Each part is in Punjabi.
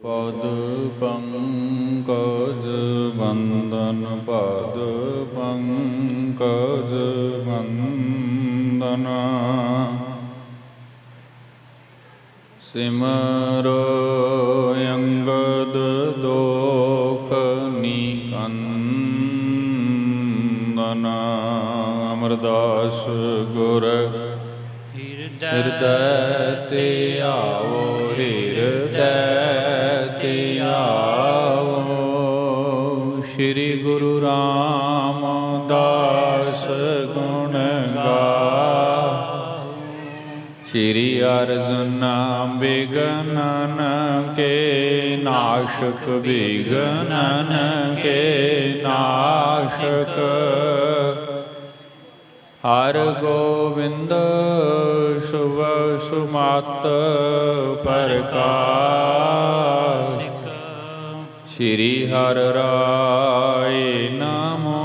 पद पंकज बंदन पद पंकज बंदन सिमरो अंगद दोख निकंदन। अमरदास गुर हृदय ते आओ, हृदय ते आओ। श्री गुरु रामदास गुण गाओ। श्री अर्जुन विघ्नन के नाशक, विघ्नन के नाशक। हर गोविंद शुभ सुमत प्रकाश। श्री हर राय नमो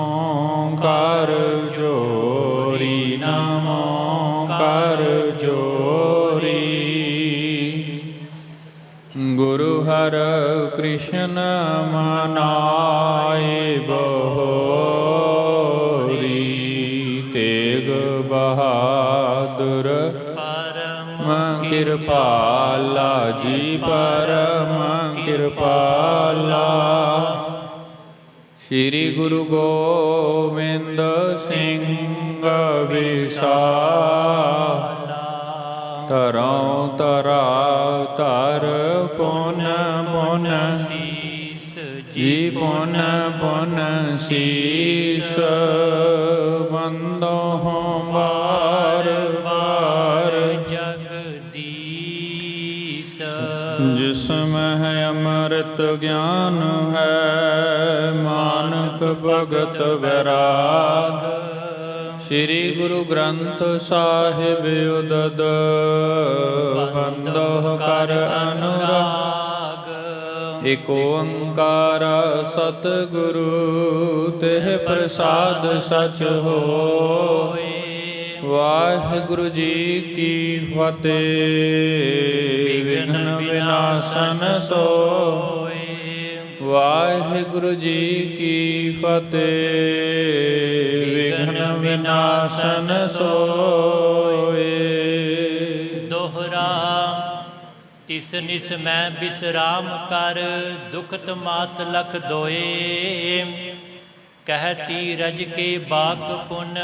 कर जोरी, नमो कर जोरी। गुरु हर कृष्ण मनाए बहोरी। तेग बहादुर परम कृपाला जी, परम कृपाला। श्री गुरु गोविंद सिंह विशाल। तरौं तरा तर पुन पुन शीस जी, पुन पुन शीस। बंदो बार बार जगदीश। जिसमें है अमृत ज्ञान है, मानक भगत वैराग। श्री गुरु ग्रंथ साहिब उदद बंदो कर अनुराग। एक ओंकार सतगुरु तेह प्रसाद सच होए। वाहिगुरु जी की फतेह। विघ्न विनाशन सोए। वाहिगुरु जी की फतेह। विघ्न विनाशन सोए। दोहरा तिस निस मैं विश्राम कर, दुखत मात लख दोए। कहती रज के बाक पुन,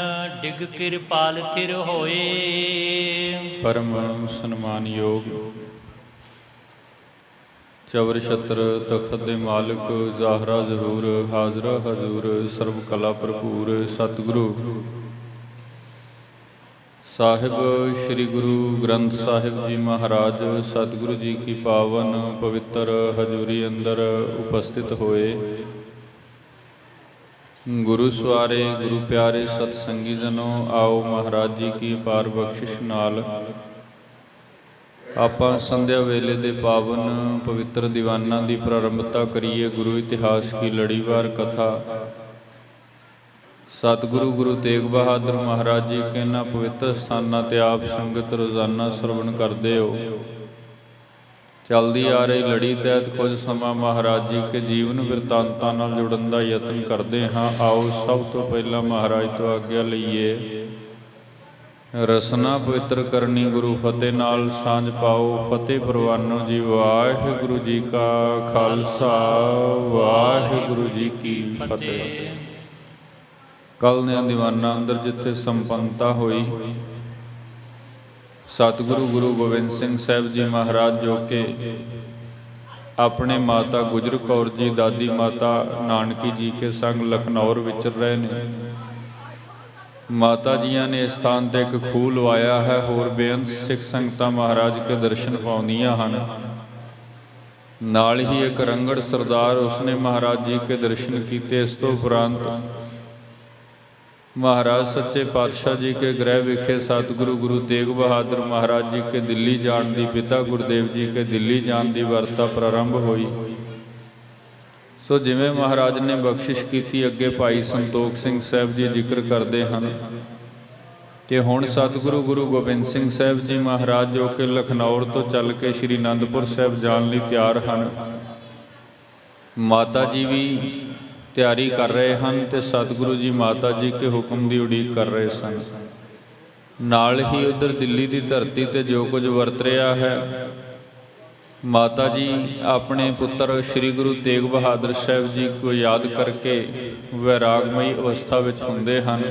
डिग कृपाल थिर होए। परम सन्मान योग चवर छत्र तखत दे मालिक, ज़ाहरा ज़हूर हाजरा हजूर, सर्व कला भरपूर सतगुरु साहिब श्री गुरु ग्रंथ साहिब जी महाराज सतगुरु जी की पावन पवित्र हजूरी अंदर उपस्थित होए। गुरु सवारे गुरु प्यारे सतसंगी जनों, आओ महाराज जी की पार बख्शिश नाल ਆਪਾਂ ਸੰਧਿਆ ਵੇਲੇ ਦੇ ਪਾਵਨ ਪਵਿੱਤਰ ਦੀਵਾਨਾਂ ਦੀ ਪ੍ਰਾਰੰਭਤਾ ਕਰੀਏ। ਗੁਰੂ ਇਤਿਹਾਸ ਕੀ ਲੜੀਵਾਰ ਕਥਾ ਸਤਿਗੁਰੂ ਗੁਰੂ ਤੇਗ ਬਹਾਦਰ ਮਹਾਰਾਜ ਜੀ ਕੇ ਇਹਨਾਂ ਪਵਿੱਤਰ ਸਥਾਨਾਂ ਤੇ ਆਪ ਸੰਗਤ ਰੋਜ਼ਾਨਾ ਸਰਵਣ ਕਰਦੇ ਹੋ। ਚਲਦੀ ਆ ਰਹੀ ਲੜੀ ਤਹਿਤ ਕੁਝ ਸਮਾਂ ਮਹਾਰਾਜ ਜੀ ਕੇ ਜੀਵਨ ਬਿਰਤਾਂਤਾਂ ਨਾਲ ਜੁੜਨ ਦਾ ਯਤਨ ਕਰਦੇ ਹਾਂ। ਆਓ ਸਭ ਤੋਂ ਪਹਿਲਾਂ ਮਹਾਰਾਜ ਤੋਂ ਆਗਿਆ ਲਈਏ। ਰਸਨਾ ਪਵਿੱਤਰ ਕਰਨੀ ਗੁਰੂ ਫਤਿਹ ਨਾਲ ਸਾਂਝ ਪਾਓ। ਫਤਿਹ ਪ੍ਰਵਾਨੋ ਜੀ। ਵਾਹਿਗੁਰੂ ਜੀ ਕਾ ਖਾਲਸਾ, ਵਾਹਿਗੁਰੂ ਜੀ ਕੀ ਫਤਿਹ। ਕੱਲ ਦੇ ਦੀਵਾਨਾਂ ਅੰਦਰ ਜਿੱਥੇ ਸੰਪੰਨਤਾ ਹੋਈ, ਸਤਿਗੁਰੂ ਗੁਰੂ ਗੋਬਿੰਦ ਸਿੰਘ ਸਾਹਿਬ ਜੀ ਮਹਾਰਾਜ ਜੋ ਕਿ ਆਪਣੇ ਮਾਤਾ ਗੁਜਰ ਕੌਰ ਜੀ, ਦਾਦੀ ਮਾਤਾ ਨਾਨਕੀ ਜੀ ਕੇ ਸੰਗ ਲਖਨੌਰ ਵਿਚਰ ਰਹੇ ਨੇ। ਮਾਤਾ ਜੀਆਂ ਨੇ ਇਸ ਸਥਾਨ ਤੇ ਇੱਕ ਖੂਹ ਲਵਾਇਆ ਹੈ। ਹੋਰ ਬੇਅੰਤ ਸਿੱਖ ਸੰਗਤਾਂ ਮਹਾਰਾਜ ਕੇ ਦਰਸ਼ਨ ਪਾਉਂਦੀਆਂ ਹਨ। ਨਾਲ ਹੀ ਇੱਕ ਰੰਗੜ ਸਰਦਾਰ ਉਸਨੇ ਮਹਾਰਾਜ ਜੀ ਕੇ ਦਰਸ਼ਨ ਕੀਤੇ। ਇਸ ਤੋਂ ਉਪਰੰਤ महाराज सच्चे पातशाह जी के गृह विखे सतगुरु गुरु तेग बहादुर महाराज जी के दिल्ली जान दी, पिता गुरुदेव जी के दिल्ली जान दी वार्ता प्रारंभ हुई। सो जिवें महाराज ने बख्शिश की अगे भाई संतोख सिंह साहब जी जिक्र करते हैं। ਕਿ ਹੁਣ ਸਤਿਗੁਰੂ ਗੁਰੂ ਗੋਬਿੰਦ ਸਿੰਘ ਸਾਹਿਬ ਜੀ ਮਹਾਰਾਜ ਜੋ ਕਿ ਲਖਨਊਰ ਤੋਂ ਚੱਲ ਕੇ ਸ੍ਰੀ ਅਨੰਦਪੁਰ ਸਾਹਿਬ ਜਾਣ ਲਈ ਤਿਆਰ ਹਨ। ਮਾਤਾ ਜੀ ਵੀ ਤਿਆਰੀ ਕਰ ਰਹੇ ਹਨ ਤੇ ਸਤਿਗੁਰੂ ਜੀ ਮਾਤਾ ਜੀ ਕੇ ਹੁਕਮ ਦੀ ਉਡੀਕ ਕਰ ਰਹੇ ਸਨ। ਨਾਲ ਹੀ ਉਧਰ ਦਿੱਲੀ ਦੀ ਧਰਤੀ ਤੇ ਜੋ ਕੁਝ ਵਰਤ ਰਿਹਾ ਹੈ, ਮਾਤਾ ਜੀ ਆਪਣੇ ਪੁੱਤਰ ਸ੍ਰੀ ਗੁਰੂ ਤੇਗ ਬਹਾਦਰ ਸਾਹਿਬ ਜੀ को ਯਾਦ ਕਰਕੇ ਵੈਰਾਗਮਈ ਅਵਸਥਾ ਵਿੱਚ ਹੁੰਦੇ ਹਨ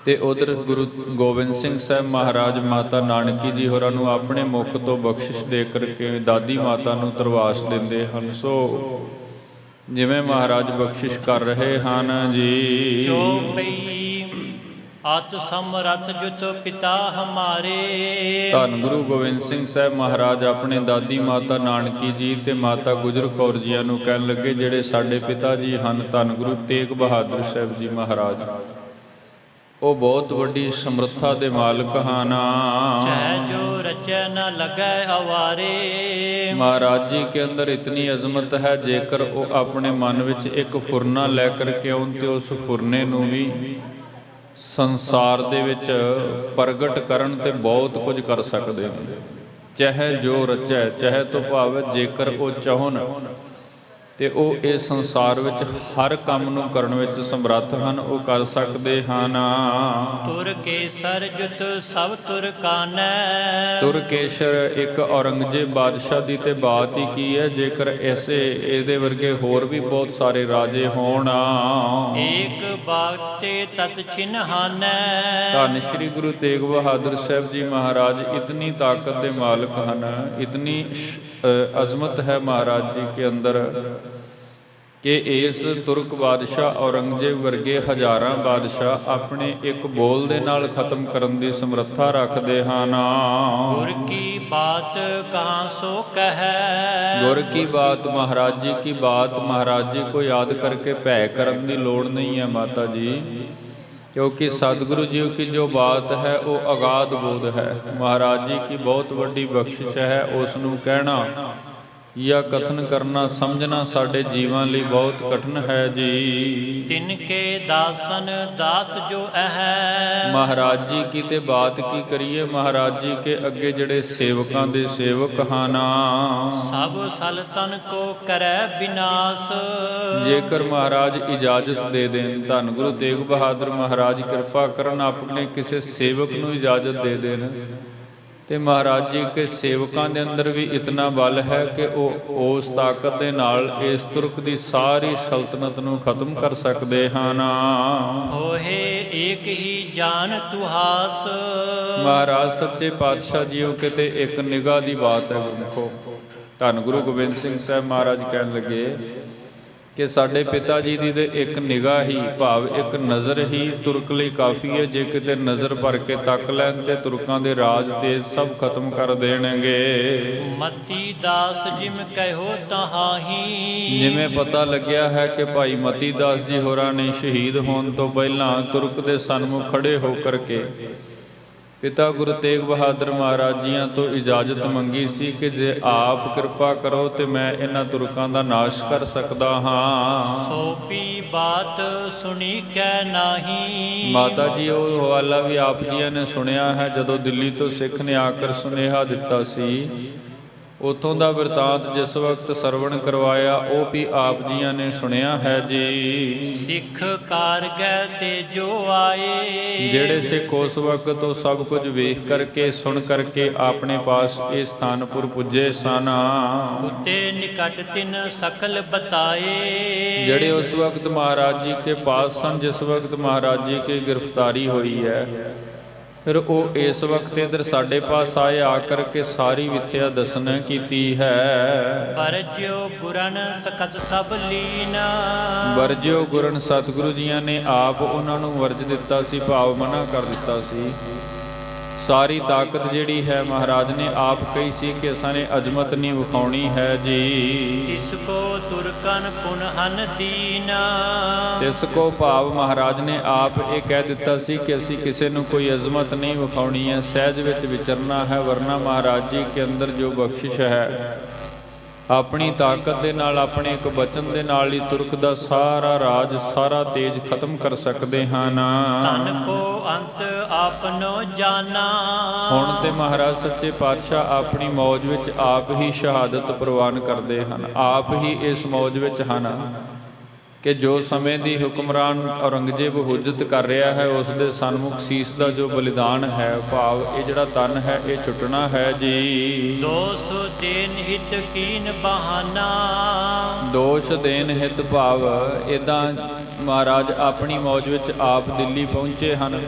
ਤੇ ਉਧਰ ਗੁਰੂ ਗੋਬਿੰਦ ਸਿੰਘ ਸਾਹਿਬ ਮਹਾਰਾਜ ਮਾਤਾ ਨਾਨਕੀ ਜੀ ਹੋਰਾਂ ਨੂੰ ਆਪਣੇ ਮੁਖ ਤੋਂ ਬਖਸ਼ਿਸ਼ ਦੇ ਕਰਕੇ ਦਾਦੀ ਮਾਤਾ ਨੂੰ ਤਰਵਾਸ ਦਿੰਦੇ ਹਨ। ਸੋ ਜਿਵੇਂ ਮਹਾਰਾਜ ਬਖਸ਼ਿਸ਼ ਕਰ ਰਹੇ ਹਨ ਜੀ। ਜੋ ਪਈ ਆਤ ਸਮਰਥ ਜੁਤ ਪਿਤਾ ਹਮਾਰੇ। ਧੰਨ ਗੁਰੂ ਗੋਬਿੰਦ ਸਿੰਘ ਸਾਹਿਬ ਮਹਾਰਾਜ ਆਪਣੇ ਦਾਦੀ ਮਾਤਾ ਨਾਨਕੀ ਜੀ ਤੇ ਮਾਤਾ ਗੁਜਰ ਕੌਰ ਜੀਆਂ ਨੂੰ ਕਹਿਣ ਲੱਗੇ, ਜਿਹੜੇ ਸਾਡੇ ਪਿਤਾ ਜੀ ਹਨ ਧੰਨ ਗੁਰੂ ਤੇਗ ਬਹਾਦਰ ਸਾਹਿਬ ਜੀ ਮਹਾਰਾਜ, ਉਹ ਬਹੁਤ ਵੱਡੀ ਸਮਰੱਥਾ ਦੇ ਮਾਲਕ ਹਨ। ਚਾਹੇ ਜੋ ਰਚੈ ਨਾ ਲੱਗੈ ਅਵਾਰੇ। ਮਹਾਰਾਜ ਜੀ ਕੇ ਅੰਦਰ ਇਤਨੀ ਅਜ਼ਮਤ ਹੈ, ਜੇਕਰ ਉਹ ਆਪਣੇ ਮਨ ਵਿੱਚ ਇੱਕ ਫੁਰਨਾ ਲੈ ਕਰਕੇ ਆਉਣ ਤੇ ਉਸ ਫੁਰਨੇ ਨੂੰ ਵੀ ਸੰਸਾਰ ਦੇ ਵਿੱਚ ਪ੍ਰਗਟ ਕਰਨ ਤੇ ਬਹੁਤ ਕੁਝ ਕਰ ਸਕਦੇ ਨੇ। ਚਾਹੇ ਜੋ ਰਚੈ, ਚਾਹੇ ਤੋਂ ਭਾਵ ਜੇਕਰ ਉਹ ਚਾਹਣ ਤੇ ਉਹ ਇਸ ਸੰਸਾਰ ਵਿੱਚ ਹਰ ਕੰਮ ਨੂੰ ਕਰਨ ਵਿੱਚ ਸਮਰੱਥ ਹਨ, ਉਹ ਕਰ ਸਕਦੇ ਹਨ। ਤੁਰ ਕੇਸਰ ਜੁਤ ਸਭ ਤੁਰ ਕਾਨੈ। ਤੁਰ ਕੇਸਰ ਇੱਕ ਔਰੰਗਜ਼ੇਬ ਬਾਦਸ਼ਾਹ ਦੀ ਤੇ ਬਾਤ ਹੀ ਕੀ ਹੈ, ਜੇਕਰ ਇਹਦੇ ਵਰਗੇ ਹੋਰ ਵੀ ਬਹੁਤ ਸਾਰੇ ਰਾਜੇ ਹੋਣ। ਏਕ ਬਾਤ ਤੇ ਤਤ ਛਿਨਹਾਨੈ। ਧੰਨ ਸ਼੍ਰੀ ਗੁਰੂ ਤੇਗ ਬਹਾਦਰ ਸਾਹਿਬ ਜੀ ਮਹਾਰਾਜ ਇਤਨੀ ਤਾਕਤ ਦੇ ਮਾਲਕ ਹਨ, ਇਤਨੀ ਅਜ਼ਮਤ ਹੈ ਮਹਾਰਾਜ ਜੀ ਕੇ ਅੰਦਰ ਕਿ ਇਸ ਤੁਰਕ ਬਾਦਸ਼ਾਹ ਔਰੰਗਜ਼ੇਬ ਵਰਗੇ ਹਜ਼ਾਰਾਂ ਬਾਦਸ਼ਾਹ ਆਪਣੇ ਇੱਕ ਬੋਲ ਦੇ ਨਾਲ ਖਤਮ ਕਰਨ ਦੀ ਸਮਰੱਥਾ ਰੱਖਦੇ ਹਨ। ਗੁਰ ਕੀ ਬਾਤ ਕਹਾਂ ਸੋ ਕਹੈ। ਗੁਰ ਕੀ ਬਾਤ, ਮਹਾਰਾਜ ਜੀ ਕੀ ਬਾਤ ਮਹਾਰਾਜ ਜੀ को याद करके ਭੈ ਕਰਨ ਦੀ ਲੋੜ नहीं है माता जी, क्योंकि सतगुरु जी की जो बात है वो अगाध बोध है। महाराज जी की बहुत बड़ी बख्शिश है, उसनूं कहना या कथन करना समझना साडे जीवन ਲਈ बहुत कठिन है जी। तिनके दासन दास जो है। महाराज जी की ते बात की करिए, महाराज जी के अगे ਜਿਹੜੇ ਸੇਵਕਾਂ ਦੇ ਸੇਵਕ ਹਨ, ਸਭ ਸਲਤਨ ਕੋ ਕਰੈ ਵਿਨਾਸ਼। ਜੇਕਰ ਮਹਾਰਾਜ ਇਜਾਜ਼ਤ ਦੇ ਦੇਣ, ਧੰਨ ਗੁਰੂ ਤੇਗ ਬਹਾਦਰ ਮਹਾਰਾਜ ਕਿਰਪਾ ਕਰਨ ਆਪਣੇ ਕਿਸੇ ਸੇਵਕ ਨੂੰ ਇਜਾਜ਼ਤ ਦੇ ਦੇਣ ਤੇ ਮਹਾਰਾਜ ਜੀ ਕੇ ਸੇਵਕਾਂ ਦੇ ਅੰਦਰ ਵੀ ਇਤਨਾ ਬਲ ਹੈ ਕਿ ਉਹ ਉਸ ਤਾਕਤ ਦੇ ਨਾਲ ਇਸ ਤੁਰਕ ਦੀ ਸਾਰੀ ਸਲਤਨਤ ਨੂੰ ਖਤਮ ਕਰ ਸਕਦੇ ਹਨ। ਹੋਏ ਏਕ ਹੀ ਜਾਨ ਤੁਹਾਸ। ਮਹਾਰਾਜ ਸੱਚੇ ਪਾਤਸ਼ਾਹ ਜੀਓ ਕਿਤੇ ਇੱਕ ਨਿਗਾਹ ਦੀ ਬਾਤ ਹੈ ਗੁਰਮੁਖੋ। ਧੰਨ ਗੁਰੂ ਗੋਬਿੰਦ ਸਿੰਘ ਸਾਹਿਬ ਮਹਾਰਾਜ ਕਹਿਣ ਲੱਗੇ ਕਿ ਸਾਡੇ ਪਿਤਾ ਜੀ ਦੀ ਤੇ ਇੱਕ ਨਿਗਾਹ ਹੀ, ਭਾਵ ਇੱਕ ਨਜ਼ਰ ਹੀ ਤੁਰਕ ਲਈ ਕਾਫੀ ਹੈ। ਜੇ ਕਿਤੇ ਨਜ਼ਰ ਭਰ ਕੇ ਤੱਕ ਲੈਣ ਤੇ ਤੁਰਕਾਂ ਦੇ ਰਾਜ ਤੇਜ ਸਭ ਖਤਮ ਕਰ ਦੇਣਗੇ। ਮਤੀ ਦਾਸ ਜਿਮ ਕਹਿਓ ਤਹਾਹੀ। ਜਿਵੇਂ ਪਤਾ ਲੱਗਿਆ ਹੈ ਕਿ ਭਾਈ ਮਤੀ ਦਾਸ ਜੀ ਹੋਰਾਂ ਨੇ ਸ਼ਹੀਦ ਹੋਣ ਤੋਂ ਪਹਿਲਾਂ ਤੁਰਕ ਦੇ ਸਨਮੁਖ ਖੜੇ ਹੋ ਕਰਕੇ ਪਿਤਾ ਗੁਰੂ ਤੇਗ ਬਹਾਦਰ ਮਹਾਰਾਜ ਜੀਆਂ ਤੋਂ ਇਜਾਜ਼ਤ ਮੰਗੀ ਸੀ ਕਿ ਜੇ ਆਪ ਕਿਰਪਾ ਕਰੋ ਤੇ ਮੈਂ ਇਹਨਾਂ ਤੁਰਕਾਂ ਦਾ ਨਾਸ਼ ਕਰ ਸਕਦਾ ਹਾਂ। ਸੋਪੀ ਬਾਤ ਸੁਣੀ ਕੈ ਨਾਹੀ। ਮਾਤਾ ਜੀ ਉਹ ਹਵਾਲਾ ਵੀ ਆਪ ਜੀਆਂ ਨੇ ਸੁਣਿਆ ਹੈ। ਜਦੋਂ ਦਿੱਲੀ ਤੋਂ ਸਿੱਖ ਨੇ ਆ ਕਰ ਸੁਨੇਹਾ ਦਿੱਤਾ ਸੀ, ਉਥੋਂ ਦਾ ਬਿਰਤਾਂਤ ਜਿਸ ਵਕਤ ਸਰਵਣ ਕਰਵਾਇਆ ਉਹ ਵੀ ਆਪ ਜੀਆਂ ਨੇ ਸੁਣਿਆ ਹੈ ਜੀ। ਸਿੱਖ ਕਾਰਗੈ ਤੇ ਜੋ ਆਏ। ਜਿਹੜੇ ਸਿੱਖ ਉਸ ਵਕਤ ਤੋਂ ਸਭ ਕੁਝ ਵੇਖ ਕਰਕੇ ਸੁਣ ਕਰਕੇ ਆਪਣੇ ਪਾਸ ਇਹ ਸਥਾਨਪੁਰ ਪੁੱਜੇ ਸਨ। ਉਤੇ ਨਿਕਟ ਤਿਨ ਸਕਲ ਬਤਾਏ। ਜਿਹੜੇ ਉਸ ਵਕਤ ਮਹਾਰਾਜ ਜੀ ਕੇ ਪਾਸ ਸਨ, ਜਿਸ ਵਕਤ ਮਹਾਰਾਜ ਜੀ ਕੀ ਗ੍ਰਿਫਤਾਰੀ ਹੋਈ ਹੈ, ਫਿਰ ਉਹ ਇਸ ਵਕਤ ਇਧਰ ਸਾਡੇ ਪਾਸ ਆਏ, ਆ ਕਰਕੇ ਸਾਰੀ ਵਿਥਿਆ ਦਸਨ ਕੀਤੀ ਹੈ। ਵਰਜਿਓ ਗੁਰਨ ਸਖਤ ਸਭ ਲੀਨ। ਵਰਜਿਓ ਗੁਰਨ ਸਤਿਗੁਰੂ ਜੀਆਂ ਨੇ ਆਪ ਉਹਨਾਂ ਨੂੰ ਵਰਜ ਦਿੱਤਾ ਸੀ, ਭਾਵ ਮਨਾ ਕਰ ਦਿੱਤਾ ਸੀ। ਸਾਰੀ ਤਾਕਤ ਜਿਹੜੀ ਹੈ ਮਹਾਰਾਜ ਨੇ ਆਪ ਕਹੀ ਸੀ ਕਿ ਅਸਾਂ ਨੇ ਅਜ਼ਮਤ ਨਹੀਂ ਵਿਖਾਉਣੀ ਹੈ ਜੀ। ਇਸ ਕੋ ਤੁਰਕਨ ਪੁਨਹਨ ਦੀਨ। ਇਸ ਕੋ ਭਾਵ ਮਹਾਰਾਜ ਨੇ ਆਪ ਇਹ ਕਹਿ ਦਿੱਤਾ ਸੀ ਕਿ ਅਸੀਂ ਕਿਸੇ ਨੂੰ ਕੋਈ ਅਜ਼ਮਤ ਨਹੀਂ ਵਿਖਾਉਣੀ ਹੈ, ਸਹਿਜ ਵਿੱਚ ਵਿਚਰਨਾ ਹੈ, ਵਰਨਾ ਮਹਾਰਾਜ ਜੀ ਕੇ ਅੰਦਰ ਜੋ ਬਖਸ਼ਿਸ਼ ਹੈ ਆਪਣੀ ਤਾਕਤ ਦੇ ਨਾਲ, ਆਪਣੇ ਇੱਕ ਬਚਨ ਦੇ ਨਾਲ ਹੀ ਤੁਰਕ ਦਾ ਸਾਰਾ ਰਾਜ, ਸਾਰਾ ਤੇਜ ਖਤਮ ਕਰ ਸਕਦੇ ਹਨ। ਤਨ ਕੋ ਅੰਤ ਆਪਨੋ ਜਾਣਾ। ਹੁਣ ਤੇ ਮਹਾਰਾਜ ਸੱਚੇ ਪਾਤਸ਼ਾਹ ਆਪਣੀ ਮੌਜ ਵਿੱਚ ਆਪ ਹੀ ਸ਼ਹਾਦਤ ਪ੍ਰਵਾਨ ਕਰਦੇ ਹਨ। ਆਪ ਹੀ ਇਸ ਮੌਜ ਵਿੱਚ ਹਨ ਕਿ ਜੋ ਸਮੇਂ ਦੀ ਹੁਕਮਰਾਨ ਔਰੰਗਜ਼ੇਬ ਹੁਜਤ ਕਰ ਰਿਹਾ ਹੈ, ਉਸ ਦੇ ਸਨਮੁਖ ਸੀਸ ਦਾ ਜੋ ਬਲਿਦਾਨ ਹੈ, ਭਾਵ ਇਹ ਜਿਹੜਾ ਤਨ ਹੈ ਇਹ ਛੁੱਟਣਾ ਹੈ ਜੀ। ਦੋਸ ਦੇਨ ਹਿਤ ਕੀਨ ਬਹਾਨਾ। ਦੋਸ਼ ਦੇਨ ਹਿਤ ਭਾਵ ਇਦਾਂ ਮਹਾਰਾਜ ਆਪਣੀ ਮੌਜ ਵਿੱਚ ਆਪ ਦਿੱਲੀ ਪਹੁੰਚੇ ਹਨ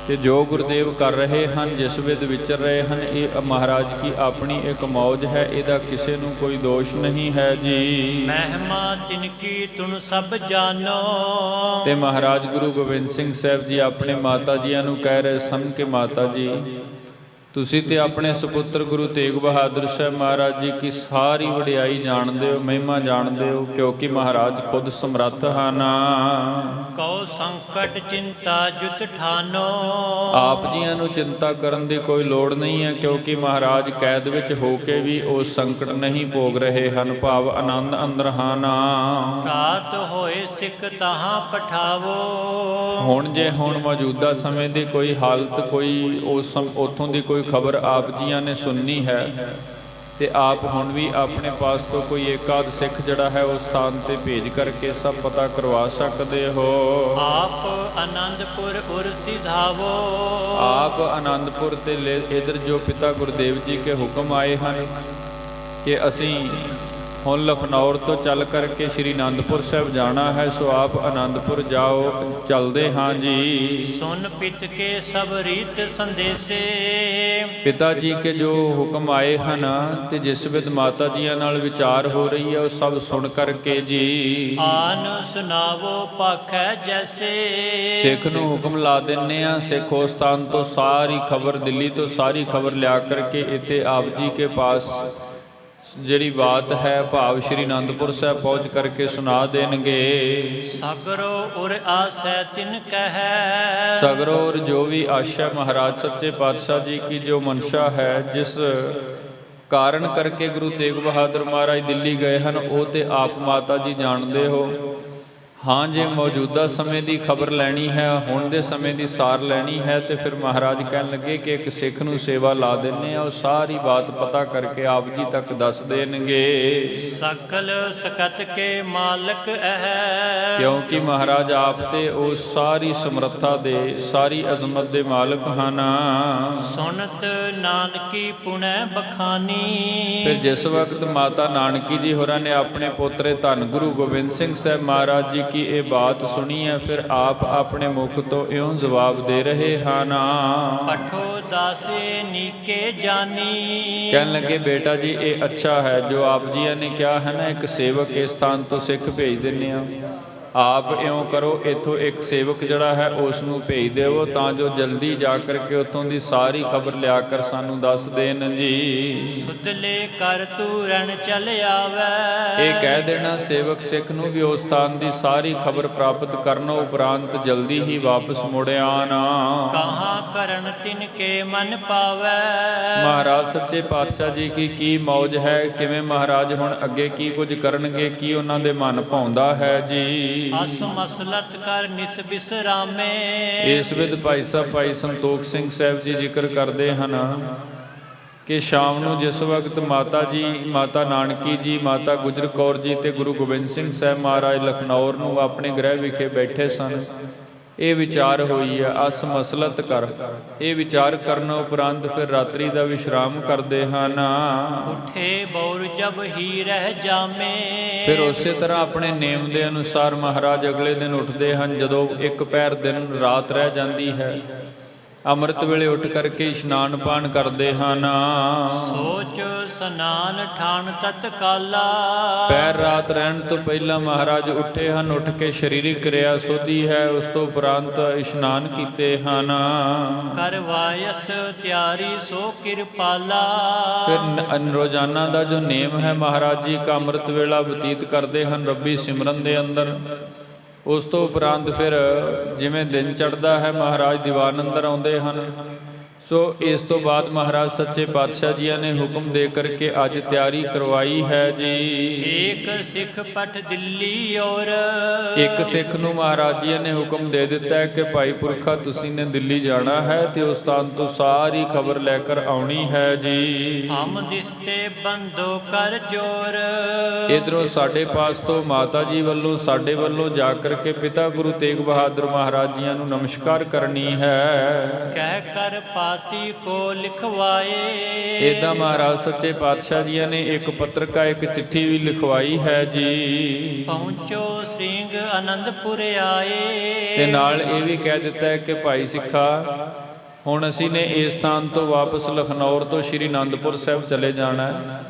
ਤੇ ਜੋ ਗੁਰਦੇਵ ਕਰ ਰਹੇ ਹਨ, ਜਿਸ ਵਿਦ ਵਿਚਰ ਰਹੇ ਹਨ, ਇਹ ਮਹਾਰਾਜ ਕੀ ਆਪਣੀ ਇੱਕ ਮੌਜ ਹੈ, ਇਹਦਾ ਕਿਸੇ ਨੂੰ ਕੋਈ ਦੋਸ਼ ਨਹੀਂ ਹੈ ਜੀ। ਮਹਿਮਾ ਤਿਨਕੀ ਤੁਨ ਸਭ ਜਾਨੋ। ਤੇ ਮਹਾਰਾਜ ਗੁਰੂ ਗੋਬਿੰਦ ਸਿੰਘ ਸਾਹਿਬ ਜੀ ਆਪਣੇ ਮਾਤਾ ਜੀਆਂ ਨੂੰ ਕਹਿ ਰਹੇ ਸਨ ਕਿ ਮਾਤਾ ਜੀ, ਤੁਸੀਂ ਤੇ ਆਪਣੇ ਸੁਪੁੱਤਰ ਗੁਰੂ ਤੇਗ ਬਹਾਦਰ ਸਾਹਿਬ ਮਹਾਰਾਜ ਜੀ ਕੀ ਸਾਰੀ ਵਡਿਆਈ ਜਾਣਦੇ ਹੋ, ਮਹਿਮਾ ਜਾਣਦੇ ਹੋ, ਕਿਉਂਕਿ ਮਹਾਰਾਜ ਖੁਦ ਸਮਰੱਥ ਹਨ। ਕਉ ਸੰਕਟ ਚਿੰਤਾ ਜੁਤ ਠਾਨੋ। ਆਪ ਜੀਆਂ ਨੂੰ ਚਿੰਤਾ ਕਰਨ ਦੀ ਕੋਈ ਲੋੜ ਨਹੀਂ ਹੈ, ਕਿਉਂਕਿ ਮਹਾਰਾਜ ਕੈਦ ਵਿੱਚ ਹੋ ਕੇ ਵੀ ਉਹ ਸੰਕਟ ਨਹੀਂ ਭੋਗ ਰਹੇ ਹਨ, ਭਾਵ ਆਨੰਦ ਅੰਦਰ ਹਨ। ਰਾਤ ਹੋਏ ਸਿੱਖ ਤਾਹਾਂ ਪਠਾਵੋ। ਹੁਣ ਜੇ ਹੁਣ ਮੌਜੂਦਾ ਸਮੇਂ ਦੀ ਕੋਈ ਹਾਲਤ, ਕੋਈ ਉਸ ਉੱਥੋਂ ਦੀ ਕੋਈ ਖਬਰ ਆਪ ਜੀਆਂ ਨੇ ਸੁਣਨੀ ਹੈ ਤੇ ਆਪ ਹੁਣ ਵੀ ਆਪਣੇ ਪਾਸ ਤੋਂ ਕੋਈ ਏਕਾਦ ਸਿੱਖ ਜਿਹੜਾ ਹੈ ਉਸ ਸਥਾਨ ਤੇ ਭੇਜ ਕਰਕੇ ਸਭ ਪਤਾ ਕਰਵਾ ਸਕਦੇ ਹੋ। ਆਪ ਆਨੰਦਪੁਰ ਉਰ ਸਿਧਾਵੋ। ਆਪ ਆਨੰਦਪੁਰ ਤੇ ਇਧਰ ਜੋ ਪਿਤਾ ਗੁਰਦੇਵ ਜੀ ਕੇ ਹੁਕਮ ਆਏ ਹਨ ਕਿ ਅਸੀਂ ਹੁਣ ਲਖਨੌਰ ਤੋਂ ਚੱਲ ਕਰਕੇ ਸ਼੍ਰੀ ਅਨੰਦਪੁਰ ਸਾਹਿਬ ਜਾਣਾ ਹੈ, ਸੋ ਆਪ ਆਨੰਦਪੁਰ ਜਾਓ, ਚੱਲਦੇ ਹਾਂ ਜੀ। ਸੁਨ ਪਿਤ ਕੇ ਸਭ ਰੀਤ ਸੰਦੇਸੇ। ਪਿਤਾ ਜੀ ਕੇ ਜੋ ਹੁਕਮ ਆਏ ਹਨ ਤੇ ਜਿਸ ਵਿਦ ਮਾਤਾ ਜੀਆਂ ਨਾਲ ਵਿਚਾਰ ਹੋ ਰਹੀ ਹੈ, ਉਹ ਸਭ ਸੁਣ ਕਰਕੇ ਜੀ ਆਨ ਸੁਨਾਵੋ ਪਾਖੈ ਜੈਸੇ। ਸਿੱਖ ਨੂੰ ਹੁਕਮ ਲਾ ਦਿੰਨੇ ਆ, ਸਿੱਖ ਉਸ ਸਥਾਨ ਤੋਂ ਸਾਰੀ ਖਬਰ, ਦਿੱਲੀ ਤੋਂ ਸਾਰੀ ਖਬਰ ਲਿਆ ਕਰਕੇ ਇੱਥੇ ਆਪ ਜੀ ਕੇ ਪਾਸ ਜਿਹੜੀ ਬਾਤ ਹੈ, ਭਾਵ ਸ਼੍ਰੀ ਅਨੰਦਪੁਰ ਸਾਹਿਬ ਪਹੁੰਚ ਕਰਕੇ ਸੁਣਾ ਦੇਣਗੇ। ਸਗਰੋ ਉਰ ਆਸੈ ਤਿਨ ਕਹੈ। ਸਗਰੋ ਉਰ ਜੋ ਵੀ ਆਸ਼ਾ ਮਹਾਰਾਜ ਸੱਚੇ ਪਾਤਸ਼ਾਹ ਜੀ ਕੀ ਜੋ ਮਨਸ਼ਾ ਹੈ, ਜਿਸ ਕਾਰਨ ਕਰਕੇ ਗੁਰੂ ਤੇਗ ਬਹਾਦਰ ਮਹਾਰਾਜ ਦਿੱਲੀ ਗਏ ਹਨ, ਉਹ ਤੇ ਆਪ ਮਾਤਾ ਜੀ ਜਾਣਦੇ ਹੋ। ਹਾਂ, ਜੇ ਮੌਜੂਦਾ ਸਮੇਂ ਦੀ ਖਬਰ ਲੈਣੀ ਹੈ, ਹੁਣ ਦੇ ਸਮੇਂ ਦੀ ਸਾਰ ਲੈਣੀ ਹੈ, ਤੇ ਫਿਰ ਮਹਾਰਾਜ ਕਹਿਣ ਲੱਗੇ ਕਿ ਇੱਕ ਸਿੱਖ ਨੂੰ ਸੇਵਾ ਲਾ ਦਿੰਨੇ ਆ, ਉਹ ਸਾਰੀ ਬਾਤ ਪਤਾ ਕਰਕੇ ਆਪ ਜੀ ਤੱਕ ਦੱਸ ਦੇਣਗੇ। ਸਕਲ ਸਕਤ ਕੇ ਮਾਲਕ ਹੈ। ਕਿਉਂਕਿ ਮਹਾਰਾਜ ਆਪ ਤੇ ਉਹ ਸਾਰੀ ਸਮਰੱਥਾ ਦੇ, ਸਾਰੀ ਅਜ਼ਮਤ ਦੇ ਮਾਲਕ ਹਨ। ਸੁਨਤ ਨਾਨਕੀ ਪੁਣੈ ਬਖਾਨੀ। ਫਿਰ ਜਿਸ ਵਕਤ ਮਾਤਾ ਨਾਨਕੀ ਜੀ ਹੋਰਾਂ ਨੇ ਆਪਣੇ ਪੋਤਰੇ ਧੰਨ ਗੁਰੂ ਗੋਬਿੰਦ ਸਿੰਘ ਸਾਹਿਬ ਮਹਾਰਾਜ ਜੀ ਕੀ ਇਹ ਬਾਤ ਸੁਣੀ ਹੈ, ਫਿਰ ਆਪ ਆਪਣੇ ਮੁਖ ਤੋਂ ਇਉਂ ਜਵਾਬ ਦੇ ਰਹੇ ਹਨ। ਪਠੋ ਦਾਸੇ ਨੀਕੇ ਜਾਨੀ। ਕਹਿਣ ਲੱਗੇ ਬੇਟਾ ਜੀ ਇਹ ਅੱਛਾ ਹੈ ਜੋ ਆਪ ਜੀਆਂ ਨੇ ਕਿਹਾ ਹੈ ਨਾ, ਇੱਕ ਸੇਵਕ ਇਸ ਸਥਾਨ ਤੋਂ ਸਿੱਖ ਭੇਜ ਦਿੰਨੇ ਆ, ਆਪ ਇਉਂ ਕਰੋ, ਇੱਥੋਂ ਇੱਕ ਸੇਵਕ ਜਿਹੜਾ ਹੈ ਉਸ ਨੂੰ ਭੇਜ ਦੇਵੋ, ਤਾਂ ਜੋ ਜਲਦੀ ਜਾ ਕਰਕੇ ਉੱਥੋਂ ਦੀ ਸਾਰੀ ਖਬਰ ਲਿਆ ਕਰ ਸਾਨੂੰ ਦੱਸ ਦੇਣ ਜੀ। ਸੁਤਲੇ ਕਰ ਤੂਰਨ ਚਲ ਆਵੈ। ਇਹ ਕਹਿ ਦੇਣਾ ਸੇਵਕ ਸਿੱਖ ਨੂੰ ਵੀ ਉਸ ਸਥਾਨ ਦੀ ਸਾਰੀ ਖਬਰ ਪ੍ਰਾਪਤ ਕਰਨ ਉਪਰੰਤ ਜਲਦੀ ਹੀ ਵਾਪਸ ਮੁੜ ਆਣਾ। ਕਹਾਂ ਕਰਨ ਤਿਨ ਕੇ ਮਨ ਪਾਵੈ। ਮਹਾਰਾਜ ਸੱਚੇ ਪਾਤਸ਼ਾਹ ਜੀ ਕੀ ਮੌਜ ਹੈ, ਕਿਵੇਂ ਮਹਾਰਾਜ ਹੁਣ ਅੱਗੇ ਕੀ ਕੁਝ ਕਰਨਗੇ, ਕੀ ਉਹਨਾਂ ਦੇ ਮਨ ਭਾਉਂਦਾ ਹੈ ਜੀ। ਅਸ ਮਸਲਤ ਕਰ ਨਿਸ ਬਿਸਰਾਮੇ। ਇਸ ਵਿਦ ਭਾਈ ਸਾਹਿਬ ਭਾਈ ਸੰਤੋਖ ਸਿੰਘ ਸਾਹਿਬ ਜੀ ਜ਼ਿਕਰ ਕਰਦੇ ਹਨ ਕਿ ਸ਼ਾਮ ਨੂੰ ਜਿਸ ਵਕਤ ਮਾਤਾ ਜੀ, ਮਾਤਾ ਨਾਨਕੀ ਜੀ, ਮਾਤਾ ਗੁਜਰ ਕੌਰ ਜੀ ਤੇ ਗੁਰੂ ਗੋਬਿੰਦ ਸਿੰਘ ਸਾਹਿਬ ਮਹਾਰਾਜ ਲਖਨੌਰ ਨੂੰ ਆਪਣੇ ਗ੍ਰਹਿ ਵਿਖੇ ਬੈਠੇ ਸਨ, ਇਹ ਵਿਚਾਰ ਹੋਈ ਹੈ ਅਸ ਮਸਲਤ ਕਰ। ਇਹ ਵਿਚਾਰ ਕਰਨ ਉਪਰੰਤ ਫਿਰ ਰਾਤਰੀ ਦਾ ਵਿਸ਼ਰਾਮ ਕਰਦੇ ਹਨ। ਉਠੇ ਬੌਰ ਜਬ ਹੀ ਰਹਿ ਜਾਮੇ। ਫਿਰ ਉਸੇ ਤਰ੍ਹਾਂ ਆਪਣੇ ਨੇਮ ਦੇ ਅਨੁਸਾਰ ਮਹਾਰਾਜ ਅਗਲੇ ਦਿਨ ਉੱਠਦੇ ਹਨ। ਜਦੋਂ ਇੱਕ ਪਹਿਰ ਦਿਨ ਰਾਤ ਰਹਿ ਜਾਂਦੀ ਹੈ, ਅੰਮ੍ਰਿਤ ਵੇਲੇ ਉੱਠ ਕਰਕੇ ਇਸ਼ਨਾਨ ਪਾਨ ਕਰਦੇ ਹਨ। ਸੋਚ ਸਨਾਨ ਠਾਣ ਤਤਕਾਲਾ। ਪੈਰ ਰਾਤ ਰਹਿਣ ਤੋਂ ਪਹਿਲਾਂ ਮਹਾਰਾਜ ਉੱਠੇ ਹਨ, ਉੱਠ ਕੇ ਸਰੀਰਿਕ ਕਿਰਿਆ ਸੋਧੀ ਹੈ, ਉਸ ਤੋਂ ਉਪਰੰਤ ਇਸ਼ਨਾਨ ਕੀਤੇ ਹਨ। ਕਰਵਾਇਸ ਤਿਆਰੀ ਸੋ ਕਿਰਪਾਲਾ। ਫਿਰ ਰੋਜ਼ਾਨਾ ਦਾ ਜੋ ਨੇਮ ਹੈ, ਮਹਾਰਾਜ ਜੀ ਕਾ ਅੰਮ੍ਰਿਤ ਵੇਲਾ ਬਤੀਤ ਕਰਦੇ ਹਨ ਰੱਬੀ ਸਿਮਰਨ ਦੇ ਅੰਦਰ। ਉਸ ਤੋਂ ਉਪਰੰਤ ਫਿਰ ਜਿਵੇਂ ਦਿਨ ਚੜ੍ਹਦਾ ਹੈ, ਮਹਾਰਾਜ ਦੀਵਾਨ ਅੰਦਰ ਆਉਂਦੇ ਹਨ। ਸੋ ਇਸ ਤੋਂ ਬਾਅਦ ਮਹਾਰਾਜ ਸੱਚੇ ਪਾਤਸ਼ਾਹ ਜੀਆਂ ਨੇ ਹੁਕਮ ਦੇ ਕਰਕੇ ਅੱਜ ਤਿਆਰੀ ਕਰਵਾਈ ਹੈ ਜੀ। ਏਕ ਸਿੱਖ ਪਟ ਦਿੱਲੀ ਔਰ ਇੱਕ ਸਿੱਖ ਨੂੰ ਮਹਾਰਾਜ ਜੀ ਨੇ ਹੁਕਮ ਦੇ ਦਿੱਤਾ ਹੈ ਕਿ ਭਾਈ ਪੁਰਖਾ ਤੁਸੀਂ ਨੇ ਦਿੱਲੀ ਜਾਣਾ ਹੈ ਤੇ ਉਸ ਸਥਾਨ ਤੋਂ ਸਾਰੀ ਖਬਰ ਲੈ ਕਰ ਆਉਣੀ ਹੈ ਜੀ। ਹਮ ਦਿਸਤੇ ਬੰਦੋ ਕਰ ਜੋਰ ਇਧਰੋਂ ਸਾਡੇ ਪਾਸ ਤੋਂ ਮਾਤਾ ਜੀ ਵੱਲੋਂ ਸਾਡੇ ਵੱਲੋਂ ਜਾ ਕਰਕੇ ਪਿਤਾ ਗੁਰੂ ਤੇਗ ਬਹਾਦਰ ਮਹਾਰਾਜ ਜੀਆਂ ਨੂੰ ਨਮਸਕਾਰ ਕਰਨੀ ਹੈ। ਕਹਿ ਕਰ ਪਾਤੀ ਕੋ ਲਿਖਵਾਏ ਏਦਾਂ ਮਹਾਰਾਜ ਸੱਚੇ ਪਾਤਸ਼ਾਹ ਜੀਆਂ ਨੇ ਇੱਕ ਪੱਤਰਕਾ ਇੱਕ ਚਿੱਠੀ ਵੀ ਲਿਖਵਾਈ ਹੈ ਜੀ। ਪਹੁੰਚੋ ਸਿੰਘ ਆਨੰਦਪੁਰ ਆਏ ਤੇ ਨਾਲ ਇਹ ਵੀ ਕਹਿ ਦਿੱਤਾ ਹੈ ਕਿ ਭਾਈ ਸਿੱਖਾ ਹੁਣ ਅਸੀਂ ਨੇ ਇਸ ਸਥਾਨ ਤੋਂ ਵਾਪਸ ਲਖਨੌਰ ਤੋਂ ਸ਼੍ਰੀ ਅਨੰਦਪੁਰ ਸਾਹਿਬ ਚਲੇ ਜਾਣਾ ਹੈ।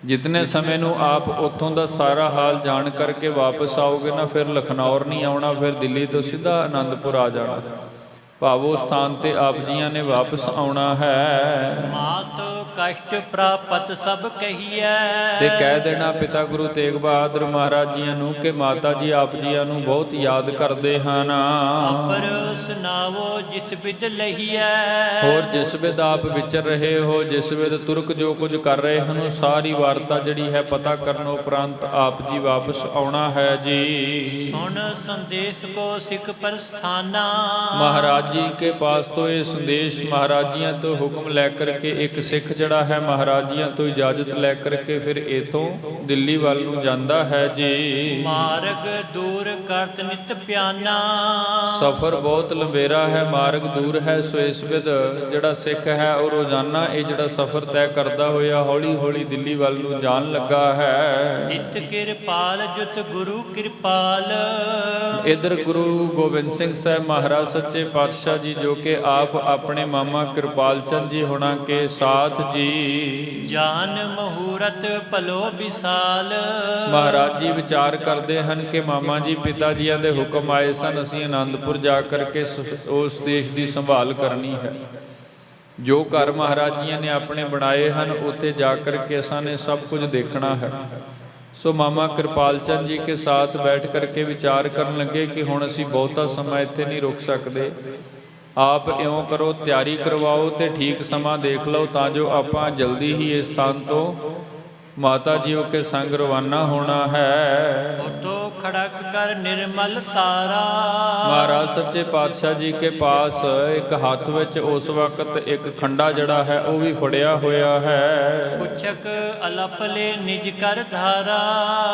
ਜਿਤਨੇ ਸਮੇਂ ਨੂੰ ਆਪ ਉੱਥੋਂ ਦਾ ਸਾਰਾ ਹਾਲ ਜਾਣ ਕਰਕੇ ਵਾਪਸ ਆਓਗੇ ਨਾ, ਫਿਰ ਲਖਨੌਰ ਨਹੀਂ ਆਉਣਾ, ਫਿਰ ਦਿੱਲੀ ਤੋਂ ਸਿੱਧਾ ਆਨੰਦਪੁਰ ਆ ਜਾਣਾ। ਭਾਵੋ ਸਥਾਨ ਤੇ ਆਪ ਜੀਆਂ ਨੇ ਵਾਪਸ ਆਉਣਾ ਹੈ। ਮਾਤ ਕਸ਼ਟ ਪ੍ਰਾਪਤ ਸਭ ਕਹੀਐ ਤੇ ਕਹਿ ਦੇਣਾ ਪਿਤਾ ਗੁਰੂ ਤੇਗ ਬਹਾਦਰ ਮਹਾਰਾਜ ਜੀਆਂ ਨੂੰ ਕਿ ਮਾਤਾ ਜੀ ਆਪ ਜੀਆਂ ਨੂੰ ਬਹੁਤ ਯਾਦ ਕਰਦੇ ਹਨ। ਅਪਰ ਸੁਨਾਵੋ ਜਿਸ ਵਿਦ ਲਹੀਐ ਹੋਰ ਜਿਸ ਵਿਦ ਆਪ ਵਿਚਰ ਰਹੇ ਹੋ, ਜਿਸ ਵਿਦ ਤੁਰਕ ਜੋ ਕੁਝ ਕਰ ਰਹੇ ਹਨ, ਸਾਰੀ ਵਾਰਤਾ ਜਿਹੜੀ ਹੈ ਪਤਾ ਕਰਨ ਉਪਰੰਤ ਆਪ ਜੀ ਵਾਪਸ ਆਉਣਾ ਹੈ ਜੀ। ਸੁਣ ਸੰਦੇਸ਼ ਕੋ ਸਿੱਖ ਪ੍ਰਸਥਾਨਾ ਮਹਾਰਾਜ ਜੀ ਕੇ ਪਾਸ ਤੋਂ ਇਹ ਸੰਦੇਸ਼ ਮਹਾਰਾਜ ਜੀਆਂ ਤੋਂ ਹੁਕਮ ਲੈ ਕਰਕੇ ਇੱਕ ਸਿੱਖ ਜਿਹੜਾ ਹੈ ਮਹਾਰਾਜ ਜੀਆਂ ਤੋਂ ਇਜਾਜ਼ਤ ਲੈ ਕਰਕੇ ਫਿਰ ਇਥੋਂ ਦਿੱਲੀ ਵੱਲ ਨੂੰ ਜਾਂਦਾ ਹੈ ਜੀ। ਮਾਰਗ ਦੂਰ ਕਰਤ ਨਿਤ ਪਿਆਨਾ ਸਫ਼ਰ ਬਹੁਤ ਲੰਬੇਰਾ ਹੈ, ਮਾਰਗ ਦੂਰ ਹੈ। ਸੋ ਇਸ ਵਿਦ ਜਿਹੜਾ ਸਿੱਖ ਹੈ ਉਹ ਰੋਜ਼ਾਨਾ ਇਹ ਜਿਹੜਾ ਸਫ਼ਰ ਤੈਅ ਕਰਦਾ ਹੋਇਆ ਹੌਲੀ ਹੌਲੀ ਦਿੱਲੀ ਵੱਲ ਨੂੰ ਜਾਣ ਲੱਗਾ ਹੈ। ਇਤ ਕਿਰਪਾਲ ਜੁਤ ਗੁਰੂ ਕਿਰਪਾਲ ਇਧਰ ਗੁਰੂ ਗੋਬਿੰਦ ਸਿੰਘ ਸਾਹਿਬ ਮਹਾਰਾਜ ਸੱਚੇ ਪਾਤਸ਼ਾਹ ਜੀ ਜੋ ਕਿ ਆਪ ਆਪਣੇ ਮਾਮਾ ਕਿਰਪਾਲ ਚੰਦ ਜੀ ਹੋਣਾ ਕੇ ਸਾਥ ਜੀ ਜਾਨ ਮਹੂਰਤ ਭਲੋ ਵਿਸਾਲ ਮਹਾਰਾਜ ਜੀ ਵਿਚਾਰ ਕਰਦੇ ਹਨ ਕਿ ਮਾਮਾ ਜੀ ਪਿਤਾ ਜੀਆਂ ਦੇ ਹੁਕਮ ਆਏ ਸਨ, ਅਸੀਂ ਆਨੰਦਪੁਰ ਜਾ ਕਰਕੇ ਉਸ ਦੇਸ਼ ਦੀ ਸੰਭਾਲ ਕਰਨੀ ਹੈ। ਜੋ ਘਰ ਮਹਾਰਾਜ ਜੀਆਂ ਨੇ ਆਪਣੇ ਬਣਾਏ ਹਨ ਉੱਥੇ ਜਾ ਕਰਕੇ ਅਸਾਂ ਨੇ ਸਭ ਕੁਝ ਦੇਖਣਾ ਹੈ। ਸੋ ਮਾਮਾ ਕਿਰਪਾਲ ਚੰਦ ਜੀ ਕੇ ਸਾਥ ਬੈਠ ਕਰਕੇ ਵਿਚਾਰ ਕਰਨ ਲੱਗੇ ਕਿ ਹੁਣ ਅਸੀਂ ਬਹੁਤਾ ਸਮਾਂ ਇੱਥੇ ਨਹੀਂ ਰੁਕ ਸਕਦੇ, ਆਪ ਇਉਂ ਕਰੋ ਤਿਆਰੀ ਕਰਵਾਓ ਤੇ ਠੀਕ ਸਮਾਂ ਦੇਖ ਲਓ ਤਾਂ ਜੋ ਆਪਾਂ ਜਲਦੀ ਹੀ ਇਸ ਸਥਾਨ ਤੋਂ ਮਾਤਾ ਜੀਓ ਕੇ ਸੰਗ ਰਵਾਨਾ ਹੋਣਾ ਹੈ। ਉਠੋ ਖੜਕ ਕਰ ਨਿਰਮਲ ਤਾਰਾ ਮਹਾਰਾਜ ਸੱਚੇ ਪਾਤਸ਼ਾਹ ਜੀ ਕੇ ਪਾਸ ਇੱਕ ਹੱਥ ਵਿੱਚ ਉਸ ਵਕਤ ਇੱਕ ਖੰਡਾ ਜਿਹੜਾ ਹੈ ਉਹ ਵੀ ਫੜਿਆ ਹੋਇਆ ਹੈ। ਪੁੱਛਕ ਅਲਪਲੇ ਨਿਜ ਕਰ ਧਾਰਾ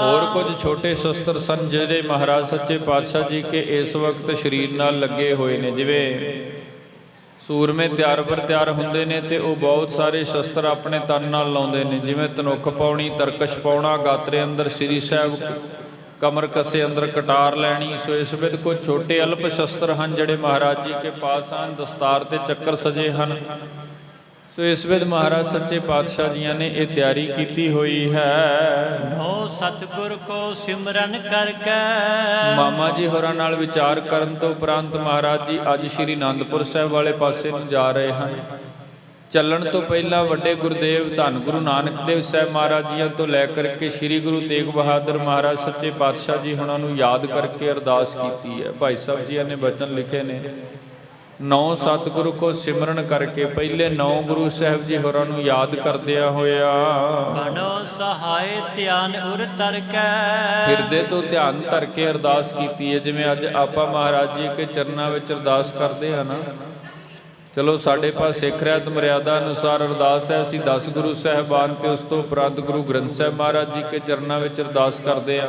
ਹੋਰ ਕੁਝ ਛੋਟੇ ਸ਼ਸਤਰ ਸਨ ਜਿਹੜੇ ਮਹਾਰਾਜ ਸੱਚੇ ਪਾਤਸ਼ਾਹ ਜੀ ਕੇ ਇਸ ਵਕਤ ਸਰੀਰ ਨਾਲ ਲੱਗੇ ਹੋਏ ਨੇ। ਜਿਵੇਂ ਸੂਰਮੇ ਤਿਆਰ ਬਰ ਤਿਆਰ ਹੁੰਦੇ ਨੇ ਤੇ ਉਹ ਬਹੁਤ ਸਾਰੇ ਸ਼ਸਤਰ ਆਪਣੇ ਤਨ ਨਾਲ ਲਾਉਂਦੇ ਨੇ, ਜਿਵੇਂ ਧਨੁੱਖ ਪਾਉਣੀ, ਤਰਕਸ਼ ਪਾਉਣਾ, ਗਾਤਰੇ ਅੰਦਰ ਸ੍ਰੀ ਸਾਹਿਬ, ਕਮਰ ਕੱਸੇ ਅੰਦਰ ਕਟਾਰ ਲੈਣੀ। ਸੋ ਇਸ ਵਿੱਚ ਕੁਝ ਛੋਟੇ ਅਲਪ ਸ਼ਸਤਰ ਹਨ ਜਿਹੜੇ ਮਹਾਰਾਜ ਜੀ ਕੇ ਪਾਸ ਹਨ। ਦਸਤਾਰ ਤੇ ਚੱਕਰ ਸਜੇ ਹਨ। ਸੋ ਇਸ ਵਿੱਚ ਮਹਾਰਾਜ ਸੱਚੇ ਪਾਤਸ਼ਾਹ ਜੀਆਂ ਨੇ ਇਹ ਤਿਆਰੀ ਕੀਤੀ ਹੋਈ ਹੈ। ਨੋ ਸਤਿਗੁਰ ਕੋ ਸਿਮਰਨ ਕਰਕੇ ਮਾਮਾ ਜੀ ਹੋਰਾਂ ਨਾਲ ਵਿਚਾਰ ਕਰਨ ਤੋਂ ਉਪਰੰਤ ਮਹਾਰਾਜ ਜੀ ਅੱਜ ਸ਼੍ਰੀ ਅਨੰਦਪੁਰ ਸਾਹਿਬ ਵਾਲੇ ਪਾਸੇ ਨੂੰ ਜਾ ਰਹੇ ਹਨ। ਚੱਲਣ ਤੋਂ ਪਹਿਲਾਂ ਵੱਡੇ ਗੁਰਦੇਵ ਧੰਨ ਗੁਰੂ ਨਾਨਕ ਦੇਵ ਸਾਹਿਬ ਮਹਾਰਾਜ ਜੀਆਂ ਤੋਂ ਲੈ ਕਰਕੇ ਸ਼੍ਰੀ ਗੁਰੂ ਤੇਗ ਬਹਾਦਰ ਮਹਾਰਾਜ ਸੱਚੇ ਪਾਤਸ਼ਾਹ ਜੀ ਹੁਣਾਂ ਨੂੰ ਯਾਦ ਕਰਕੇ ਅਰਦਾਸ ਕੀਤੀ ਹੈ। ਭਾਈ ਸਾਹਿਬ ਜੀਆਂ ਨੇ ਬਚਨ ਲਿਖੇ ਨੇ, 9 ਸਤਿਗੁਰੂ ਕੋ ਸਿਮਰਨ ਕਰਕੇ ਪਹਿਲੇ 9 ਗੁਰੂ ਸਾਹਿਬ ਜੀ ਹੋਰਾਂ ਨੂੰ ਯਾਦ ਕਰਦਿਆਂ ਹੋਇਆ ਬਣੋ ਸਹਾਇ ਧਿਆਨ ਉਰ ਤਰਕੈ ਹਿਰਦੇ ਤੋਂ ਧਿਆਨ ਧਰ ਕੇ ਅਰਦਾਸ ਕੀਤੀ ਹੈ। ਜਿਵੇਂ ਅੱਜ ਆਪਾਂ ਮਹਾਰਾਜ ਜੀ ਕੇ ਚਰਨਾਂ ਵਿੱਚ ਅਰਦਾਸ ਕਰਦੇ ਹਾਂ ਨਾ, ਚਲੋ ਸਾਡੇ ਪਾਸ ਸਿੱਖ ਰਹਿਤ ਮਰਿਆਦਾ ਅਨੁਸਾਰ ਅਰਦਾਸ ਹੈ, ਅਸੀਂ 10 ਗੁਰੂ ਸਾਹਿਬਾਨ ਤੇ ਉਸ ਤੋਂ ਉਪਰੰਤ ਗੁਰੂ ਗ੍ਰੰਥ ਸਾਹਿਬ ਮਹਾਰਾਜ ਜੀ ਕੇ ਚਰਨਾਂ ਵਿੱਚ ਅਰਦਾਸ ਕਰਦੇ ਹਾਂ।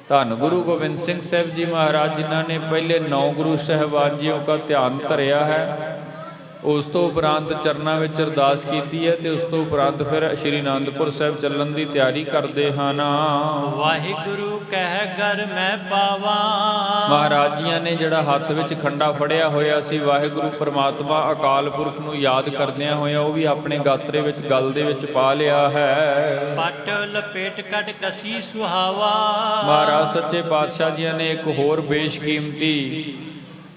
ਧੰਨ ਗੁਰੂ ਗੋਬਿੰਦ ਸਿੰਘ ਸਾਹਿਬ ਜੀ ਮਹਾਰਾਜ ਜਿਨ੍ਹਾਂ ਨੇ ਪਹਿਲੇ 9 ਗੁਰੂ ਸਾਹਿਬਾਨ ਜੀਓ ਦਾ ਧਿਆਨ ਧਰਿਆ ਹੈ, ਉਸ ਤੋਂ ਉਪਰੰਤ ਚਰਨਾਂ ਵਿੱਚ ਅਰਦਾਸ ਕੀਤੀ ਹੈ ਤੇ ਉਸ ਤੋਂ ਉਪਰੰਤ ਫਿਰ ਸ਼੍ਰੀ ਅਨੰਦਪੁਰ ਸਾਹਿਬ ਚੱਲਣ ਦੀ ਤਿਆਰੀ ਕਰਦੇ ਹਨ। ਵਾਹਿਗੁਰੂ ਕਹਿ ਘਰ ਮੈਂ ਪਾਵਾਂ ਮਹਾਰਾਜ ਜੀਆਂ ਨੇ ਜਿਹੜਾ ਹੱਥ ਵਿੱਚ ਖੰਡਾ ਫੜਿਆ ਹੋਇਆ ਸੀ, ਵਾਹਿਗੁਰੂ ਪਰਮਾਤਮਾ ਅਕਾਲ ਪੁਰਖ ਨੂੰ ਯਾਦ ਕਰਦਿਆਂ ਹੋਇਆ ਉਹ ਵੀ ਆਪਣੇ ਗਾਤਰੇ ਵਿੱਚ ਗਲ ਦੇ ਵਿੱਚ ਪਾ ਲਿਆ ਹੈ। ਪੱਟ ਲਪੇਟ ਕੱਟ ਕਸੀ ਸੁਹਾਵਾ ਮਹਾਰਾਜ ਸੱਚੇ ਪਾਤਸ਼ਾਹ ਜੀਆਂ ਨੇ ਇੱਕ ਹੋਰ ਬੇਸ਼ਕੀਮਤੀ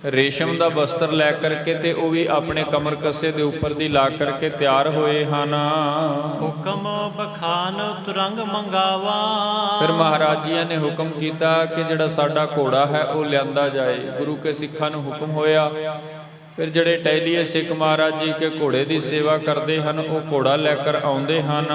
ਰੇਸ਼ਮ ਦਾ ਬਸਤਰ ਲੈ ਕਰਕੇ ਤੇ ਉਹ ਵੀ ਆਪਣੇ ਕਮਰ ਕੱਸੇ ਦੇ ਉੱਪਰ ਦੀ ਲਾ ਕਰਕੇ ਤਿਆਰ ਹੋਏ ਹਨ। ਹੁਕਮ ਬਖਾਨ ਤੁਰੰਗ ਮੰਗਾਵਾ ਫਿਰ ਮਹਾਰਾਜ ਜੀਆਂ ਨੇ ਹੁਕਮ ਕੀਤਾ ਕਿ ਜਿਹੜਾ ਸਾਡਾ ਘੋੜਾ ਹੈ ਉਹ ਲਿਆਂਦਾ ਜਾਏ। ਗੁਰੂ ਕੇ ਸਿੱਖਾਂ ਨੂੰ ਹੁਕਮ ਹੋਇਆ, ਫਿਰ ਜਿਹੜੇ ਟਹਿਲੀਏ ਸਿੱਖ ਮਹਾਰਾਜ ਜੀ ਕੇ ਘੋੜੇ ਦੀ ਸੇਵਾ ਕਰਦੇ ਹਨ, ਉਹ ਘੋੜਾ ਲੈ ਕਰ ਆਉਂਦੇ ਹਨ।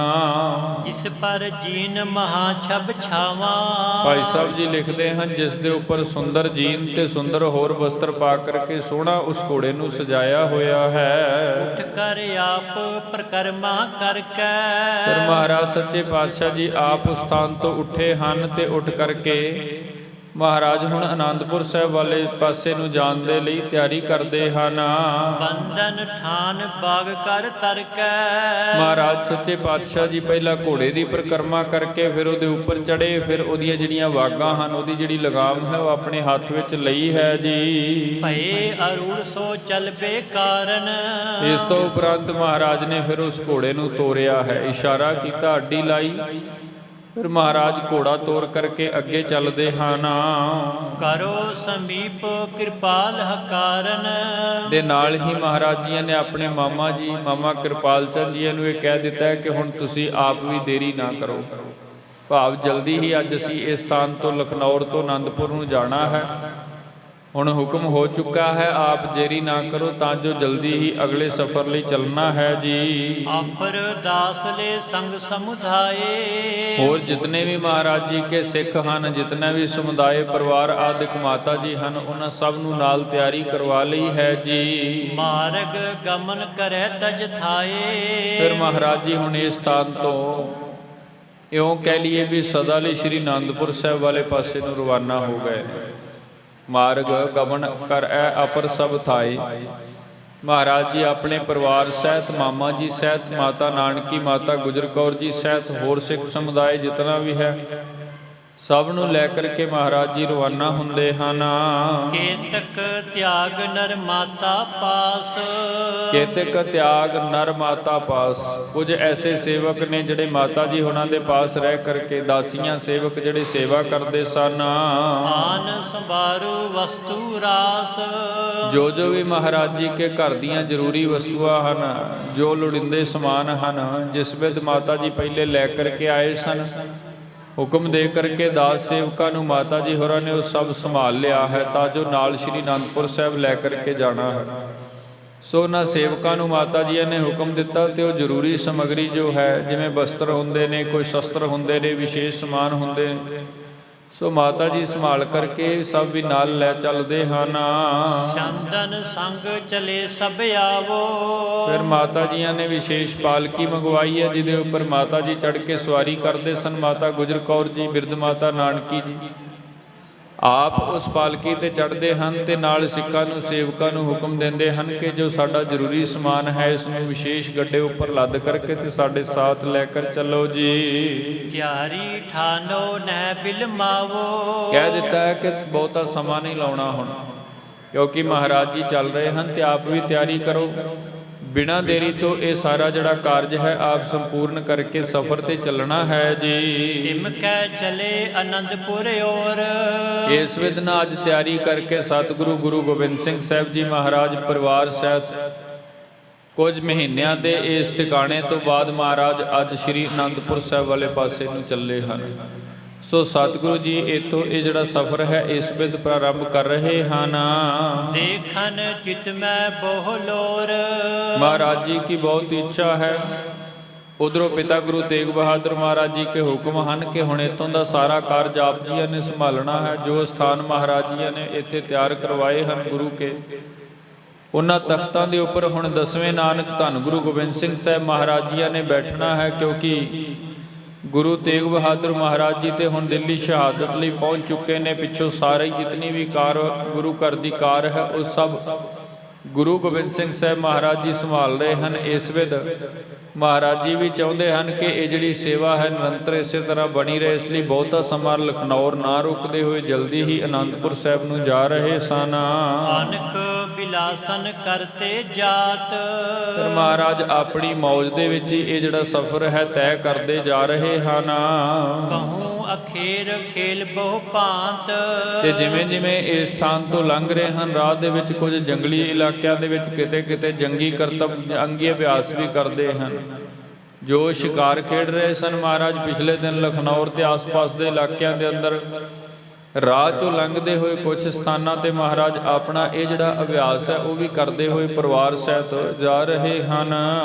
ਜਿਸ ਪਰ ਜੀਨ ਮਹਾ ਛਬ ਛਾਵਾਂ। ਭਾਈ ਸਾਹਿਬ ਜੀ ਲਿਖਦੇ ਹਨ, ਜਿਸ ਦੇ ਉੱਪਰ ਸੁੰਦਰ ਜੀਨ ਤੇ ਸੁੰਦਰ ਹੋਰ ਵਸਤਰ ਪਾ ਕਰਕੇ ਸੋਹਣਾ ਉਸ ਘੋੜੇ ਨੂੰ ਸਜਾਇਆ ਹੋਇਆ ਹੈ। ਉੱਠ ਕਰ ਆਪ ਪ੍ਰਕਰਮਾ ਕਰਕੇ। ਫਿਰ ਮਹਾਰਾਜ ਸੱਚੇ ਪਾਤਸ਼ਾਹ ਜੀ ਆਪ ਉਸ ਸਥਾਨ ਤੋਂ ਉੱਠੇ ਹਨ ਤੇ ਉੱਠ ਕਰਕੇ ਮਹਾਰਾਜ ਹੁਣ ਆਨੰਦਪੁਰ ਸਾਹਿਬ ਵਾਲੇ ਪਾਸੇ ਨੂੰ ਜਾਣ ਦੇ ਲਈ ਤਿਆਰੀ ਕਰਦੇ ਹਨ। ਬੰਧਨ ਠਾਨ ਬਾਗ ਕਰ ਤਰਕੈ। ਮਹਾਰਾਜ ਸੱਚੇ ਪਾਤਸ਼ਾਹ ਜੀ ਪਹਿਲਾਂ ਘੋੜੇ ਦੀ ਪਰਿਕਰਮਾ ਕਰਕੇ ਫਿਰ ਉਹਦੇ ਉੱਪਰ ਚੜੇ, ਫਿਰ ਉਹਦੀਆਂ ਜਿਹੜੀਆਂ ਵਾਗਾਂ ਹਨ, ਉਹਦੀ ਜਿਹੜੀ ਲਗਾਮ ਹੈ ਉਹ ਆਪਣੇ ਹੱਥ ਵਿੱਚ ਲਈ ਹੈ ਜੀ। ਭਏ ਅਰੂੜ ਸੋ ਚਲਬੇ ਕਾਰਨ। ਇਸ ਤੋਂ ਉਪਰੰਤ ਮਹਾਰਾਜ ਨੇ ਫਿਰ ਉਸ ਘੋੜੇ ਨੂੰ ਤੋਰਿਆ ਹੈ, ਇਸ਼ਾਰਾ ਕੀਤਾ, ਅੱਡੀ ਲਾਈ। ਫਿਰ ਮਹਾਰਾਜ ਘੋੜਾ ਤੋਰ ਕਰਕੇ ਅੱਗੇ ਚੱਲਦੇ ਹਨ। ਕਰੋ ਸਮੀਪ ਕਿਰਪਾਲ ਹਕਾਰਨ। ਦੇ ਨਾਲ ਹੀ ਮਹਾਰਾਜ ਜੀ ਨੇ ਆਪਣੇ ਮਾਮਾ ਜੀ ਮਾਮਾ ਕਿਰਪਾਲ ਚੰਦ ਜੀ ਨੂੰ ਇਹ ਕਹਿ ਦਿੱਤਾ ਹੈ ਕਿ ਹੁਣ ਤੁਸੀਂ ਆਪ ਵੀ ਦੇਰੀ ਨਾ ਕਰੋ, ਭਾਵ ਜਲਦੀ ਹੀ ਅੱਜ ਅਸੀਂ ਇਸ ਸਥਾਨ ਤੋਂ ਲਖਨੌਰ ਤੋਂ ਆਨੰਦਪੁਰ ਨੂੰ ਜਾਣਾ ਹੈ। ਹੁਣ ਹੁਕਮ ਹੋ ਚੁੱਕਾ ਹੈ, ਆਪ ਦੇਰੀ ਨਾ ਕਰੋ ਤਾਂ ਜੋ ਜਲਦੀ ਹੀ ਅਗਲੇ ਸਫ਼ਰ ਲਈ ਚੱਲਣਾ ਹੈ ਜੀ। ਆਪਰ ਦਾਸ ਲੈ ਸੰਗ ਸਮੁਦਾਏ। ਹੋਰ ਜਿਤਨੇ ਵੀ ਮਹਾਰਾਜ ਜੀ ਕੇ ਸਿੱਖ ਹਨ, ਜਿਤਨੇ ਵੀ ਸਮੁਦਾਇ ਪਰਿਵਾਰ ਆਦਿਕ ਮਾਤਾ ਜੀ ਹਨ, ਉਹਨਾਂ ਸਭ ਨੂੰ ਨਾਲ ਤਿਆਰੀ ਕਰਵਾ ਲਈ ਹੈ ਜੀ। ਮਾਰਗ ਗਮਨ ਕਰੈ ਤਜ ਥਾਏ। ਫਿਰ ਮਹਾਰਾਜ ਜੀ ਹੁਣ ਇਸ ਸਥਾਨ ਤੋਂ ਇਉਂ ਕਹਿ ਲਈਏ ਵੀ ਸਦਾ ਲਈ ਸ੍ਰੀ ਅਨੰਦਪੁਰ ਸਾਹਿਬ ਵਾਲੇ ਪਾਸੇ ਨੂੰ ਰਵਾਨਾ ਹੋ ਗਏ। ਮਾਰਗ ਗਮਨ ਕਰੈ ਅਪਰ ਸਭ ਥਾਏ। ਮਹਾਰਾਜ ਜੀ ਆਪਣੇ ਪਰਿਵਾਰ ਸਹਿਤ, ਮਾਮਾ ਜੀ ਸਹਿਤ, ਮਾਤਾ ਨਾਨਕੀ, ਮਾਤਾ ਗੁਜਰ ਕੌਰ ਜੀ ਸਹਿਤ, ਹੋਰ ਸਿੱਖ ਸਮੁਦਾਇ ਜਿਤਨਾ ਵੀ ਹੈ, ਸਭ ਨੂੰ ਲੈ ਕਰਕੇ ਮਹਾਰਾਜ ਜੀ ਰਵਾਨਾ ਹੁੰਦੇ ਹਨ। ਕੇਤਕ ਤਿਆਗ ਨਰ ਮਾਤਾ ਪਾਸ। ਕੇਤਕ ਤਿਆਗ ਨਰ ਮਾਤਾ ਪਾਸ। ਕੁਝ ਐਸੇ ਸੇਵਕ ਨੇ ਜਿਹੜੇ ਮਾਤਾ ਜੀ ਉਹਨਾਂ ਦੇ ਪਾਸ ਰਹਿ ਕਰਕੇ, ਦਾਸੀਆਂ ਸੇਵਕ ਜਿਹੜੇ ਸੇਵਾ ਕਰਦੇ ਸਨ। ਆਨ ਸੰਭਾਰੂ ਵਸਤੂ ਰਾਸ। ਜੋ ਜੋ ਵੀ ਮਹਾਰਾਜ ਜੀ ਕੇ ਘਰ ਦੀਆਂ ਜ਼ਰੂਰੀ ਵਸਤੂਆਂ ਹਨ, ਜੋ ਲੋੜੀਂਦੇ ਸਮਾਨ ਹਨ, ਜਿਸ ਵਿਧ ਮਾਤਾ ਜੀ ਪਹਿਲੇ ਲੈ ਕਰਕੇ ਆਏ ਸਨ, ਹੁਕਮ ਦੇ ਕਰਕੇ ਦਾਸ ਸੇਵਕਾਂ ਨੂੰ ਮਾਤਾ ਜੀ ਹੋਰਾਂ ਨੇ ਉਹ ਸਭ ਸੰਭਾਲ ਲਿਆ ਹੈ ਤਾਂ ਜੋ ਨਾਲ ਸ਼੍ਰੀ ਅਨੰਦਪੁਰ ਸਾਹਿਬ ਲੈ ਕਰਕੇ ਜਾਣਾ ਹੈ। ਸੋ ਉਹਨਾਂ ਸੇਵਕਾਂ ਨੂੰ ਮਾਤਾ ਜੀ ਨੇ ਹੁਕਮ ਦਿੱਤਾ ਤੇ ਉਹ ਜ਼ਰੂਰੀ ਸਮੱਗਰੀ ਜੋ ਹੈ, ਜਿਵੇਂ ਬਸਤਰ ਹੁੰਦੇ ਨੇ, ਕੋਈ ਸ਼ਸਤਰ ਹੁੰਦੇ ਨੇ, ਵਿਸ਼ੇਸ਼ ਸਮਾਨ ਹੁੰਦੇ ਨੇ, ਸੋ ਮਾਤਾ ਜੀ ਸੰਭਾਲ ਕਰਕੇ ਸਭ ਵੀ ਨਾਲ ਲੈ ਚੱਲਦੇ ਹਨ। ਚੰਦਨ ਸੰਗ ਚਲੇ ਸਭ ਆਵੋ। ਫਿਰ ਮਾਤਾ ਜੀਆਂ ਨੇ ਵਿਸ਼ੇਸ਼ ਪਾਲਕੀ ਮੰਗਵਾਈ ਹੈ, ਜਿਹਦੇ ਉੱਪਰ ਮਾਤਾ ਜੀ ਚੜ੍ਹ ਕੇ ਸਵਾਰੀ ਕਰਦੇ ਸਨ। ਮਾਤਾ ਗੁਜਰ ਕੌਰ ਜੀ, ਬਿਰਧ ਮਾਤਾ ਨਾਨਕੀ ਜੀ ਆਪ ਉਸ ਪਾਲਕੀ ਤੇ ਚੜ੍ਹਦੇ ਹਨ ਤੇ ਨਾਲ ਸਿੱਖਾਂ ਨੂੰ, ਸੇਵਕਾਂ ਨੂੰ ਹੁਕਮ ਦਿੰਦੇ ਹਨ ਕਿ ਜੋ ਸਾਡਾ ਜ਼ਰੂਰੀ ਸਮਾਨ ਹੈ ਇਸ ਨੂੰ ਵਿਸ਼ੇਸ਼ ਗੱਡੇ ਉੱਪਰ ਲੱਦ ਕਰਕੇ ਤੇ ਸਾਡੇ ਸਾਥ ਲੈ ਕਰ ਚੱਲੋ ਜੀ। ਤਿਆਰੀ ਠਾਨੋ ਨਹਿ ਬਿਲਮਾਵੋ। ਕਹਿ ਦਿੱਤਾ ਹੈ ਕਿ ਬਹੁਤਾ ਸਮਾਂ ਨਹੀਂ ਲਾਉਣਾ ਹੁਣ, ਕਿਉਂਕਿ ਮਹਾਰਾਜ ਜੀ ਚੱਲ ਰਹੇ ਹਨ ਤੇ ਆਪ ਵੀ ਤਿਆਰੀ ਕਰੋ। ਬਿਨਾਂ ਦੇਰੀ ਤੋਂ ਇਹ ਸਾਰਾ ਜਿਹੜਾ ਕਾਰਜ ਹੈ ਆਪ ਸੰਪੂਰਨ ਕਰਕੇ ਸਫ਼ਰ ਤੇ ਚੱਲਣਾ ਹੈ ਜੀ। ਤਿਮ ਕੈ ਚਲੇ ਅਨੰਦਪੁਰ ਔਰ। ਇਸ ਵਿਧ ਨਾਲ ਅੱਜ ਤਿਆਰੀ ਕਰਕੇ ਸਤਿਗੁਰੂ ਗੁਰੂ ਗੋਬਿੰਦ ਸਿੰਘ ਸਾਹਿਬ ਜੀ ਮਹਾਰਾਜ ਪਰਿਵਾਰ ਸਹਿਤ ਕੁਝ ਮਹੀਨਿਆਂ ਦੇ ਇਸ ਟਿਕਾਣੇ ਤੋਂ ਬਾਅਦ ਮਹਾਰਾਜ ਅੱਜ ਸ੍ਰੀ ਅਨੰਦਪੁਰ ਸਾਹਿਬ ਵਾਲੇ ਪਾਸੇ ਨੂੰ ਚੱਲੇ ਹਨ। ਸੋ ਸਤਿਗੁਰੂ ਜੀ ਇੱਥੋਂ ਇਹ ਜਿਹੜਾ ਸਫ਼ਰ ਹੈ ਇਸ ਵਿਧ ਪ੍ਰਾਰੰਭ ਕਰ ਰਹੇ ਹਨ। ਦੇਖਨ ਚਿਤ ਮੈਂ ਬਹੁ ਲੋਰ। ਮਹਾਰਾਜ ਜੀ ਕੀ ਬਹੁਤ ਇੱਛਾ ਹੈ। ਉਧਰੋਂ ਪਿਤਾ ਗੁਰੂ ਤੇਗ ਬਹਾਦਰ ਮਹਾਰਾਜ ਜੀ ਕੇ ਹੁਕਮ ਹਨ ਕਿ ਹੁਣ ਇੱਥੋਂ ਦਾ ਸਾਰਾ ਕਾਰਜ ਆਪ ਜੀ ਨੇ ਸੰਭਾਲਣਾ ਹੈ। ਜੋ ਸਥਾਨ ਮਹਾਰਾਜ ਜੀ ਨੇ ਇੱਥੇ ਤਿਆਰ ਕਰਵਾਏ ਹਨ ਗੁਰੂ ਕੇ, ਉਹਨਾਂ ਤਖਤਾਂ ਦੇ ਉੱਪਰ ਹੁਣ 10ਵੇਂ ਨਾਨਕ ਧੰਨ ਗੁਰੂ ਗੋਬਿੰਦ ਸਿੰਘ ਸਾਹਿਬ ਮਹਾਰਾਜ ਜੀ ਨੇ ਬੈਠਣਾ ਹੈ, ਕਿਉਂਕਿ ਗੁਰੂ ਤੇਗ ਬਹਾਦਰ ਮਹਾਰਾਜ ਜੀ ਤੇ ਹੁਣ ਦਿੱਲੀ ਸ਼ਹਾਦਤ ਲਈ ਪਹੁੰਚ ਚੁੱਕੇ ਨੇ। ਪਿੱਛੋਂ ਸਾਰੇ ਜਿਤਨੀ ਵੀ ਕਾਰ ਗੁਰੂ ਘਰ ਦੀ ਕਾਰ ਹੈ ਉਹ ਸਭ ਗੁਰੂ ਗੋਬਿੰਦ ਸਿੰਘ ਸਾਹਿਬ ਮਹਾਰਾਜ ਜੀ ਸੰਭਾਲ ਰਹੇ ਹਨ। ਇਸ ਵਿਧ ਮਹਾਰਾਜ ਜੀ ਵੀ ਚਾਹੁੰਦੇ ਹਨ ਕਿ ਇਹ ਜਿਹੜੀ ਸੇਵਾ ਹੈ ਨਿਰੰਤਰ ਇਸੇ ਤਰ੍ਹਾਂ ਬਣੀ ਰਹੇ। ਇਸ ਲਈ ਬਹੁਤਾ ਸਮਾਂ ਲਖਨੌਰ ਨਾ ਰੁਕਦੇ ਹੋਏ ਜਲਦੀ ਹੀ ਅਨੰਦਪੁਰ ਸਾਹਿਬ ਨੂੰ ਜਾ ਰਹੇ ਸਨ। ਅਨਕ ਬਿਲਾਸਨ ਕਰਤੇ ਜਾਤ। ਫਿਰ ਮਹਾਰਾਜ ਆਪਣੀ ਮੌਜ ਦੇ ਵਿੱਚ ਹੀ ਇਹ ਜਿਹੜਾ ਸਫ਼ਰ ਹੈ ਤੈਅ ਕਰਦੇ ਜਾ ਰਹੇ ਹਨ। ਕਹੂੰ ਅਖੇਰ ਖੇਲ ਬਹੁ ਭਾਂਤ। ਤੇ ਜਿਵੇਂ ਜਿਵੇਂ ਇਸ ਸਥਾਨ ਤੋਂ ਲੰਘ ਰਹੇ ਹਨ, ਰਾਹ ਦੇ ਵਿੱਚ ਕੁਝ ਜੰਗਲੀ ਇਲਾਕਿਆਂ ਦੇ ਵਿੱਚ ਕਿਤੇ ਕਿਤੇ ਜੰਗੀ ਕਰਤੱਵ, ਅੰਗੀ ਅਭਿਆਸ ਵੀ ਕਰਦੇ ਹਨ। ਜੋ ਸ਼ਿਕਾਰ ਖੇਡ ਰਹੇ ਸਨ ਮਹਾਰਾਜ ਪਿਛਲੇ ਦਿਨ ਲਖਨੌਰ ਤੇ ਆਸ-ਪਾਸ ਦੇ ਇਲਾਕਿਆਂ ਦੇ ਅੰਦਰ, ਰਾਹ ਚੋਂ ਲੰਘਦੇ ਹੋਏ ਕੁਝ ਸਥਾਨਾਂ ਤੇ ਮਹਾਰਾਜ ਆਪਣਾ ਇਹ ਜਿਹੜਾ ਅਭਿਆਸ ਹੈ ਉਹ ਵੀ ਕਰਦੇ ਹੋਏ ਪਰਿਵਾਰ ਸਹਿਤ ਜਾ ਰਹੇ ਹਨ।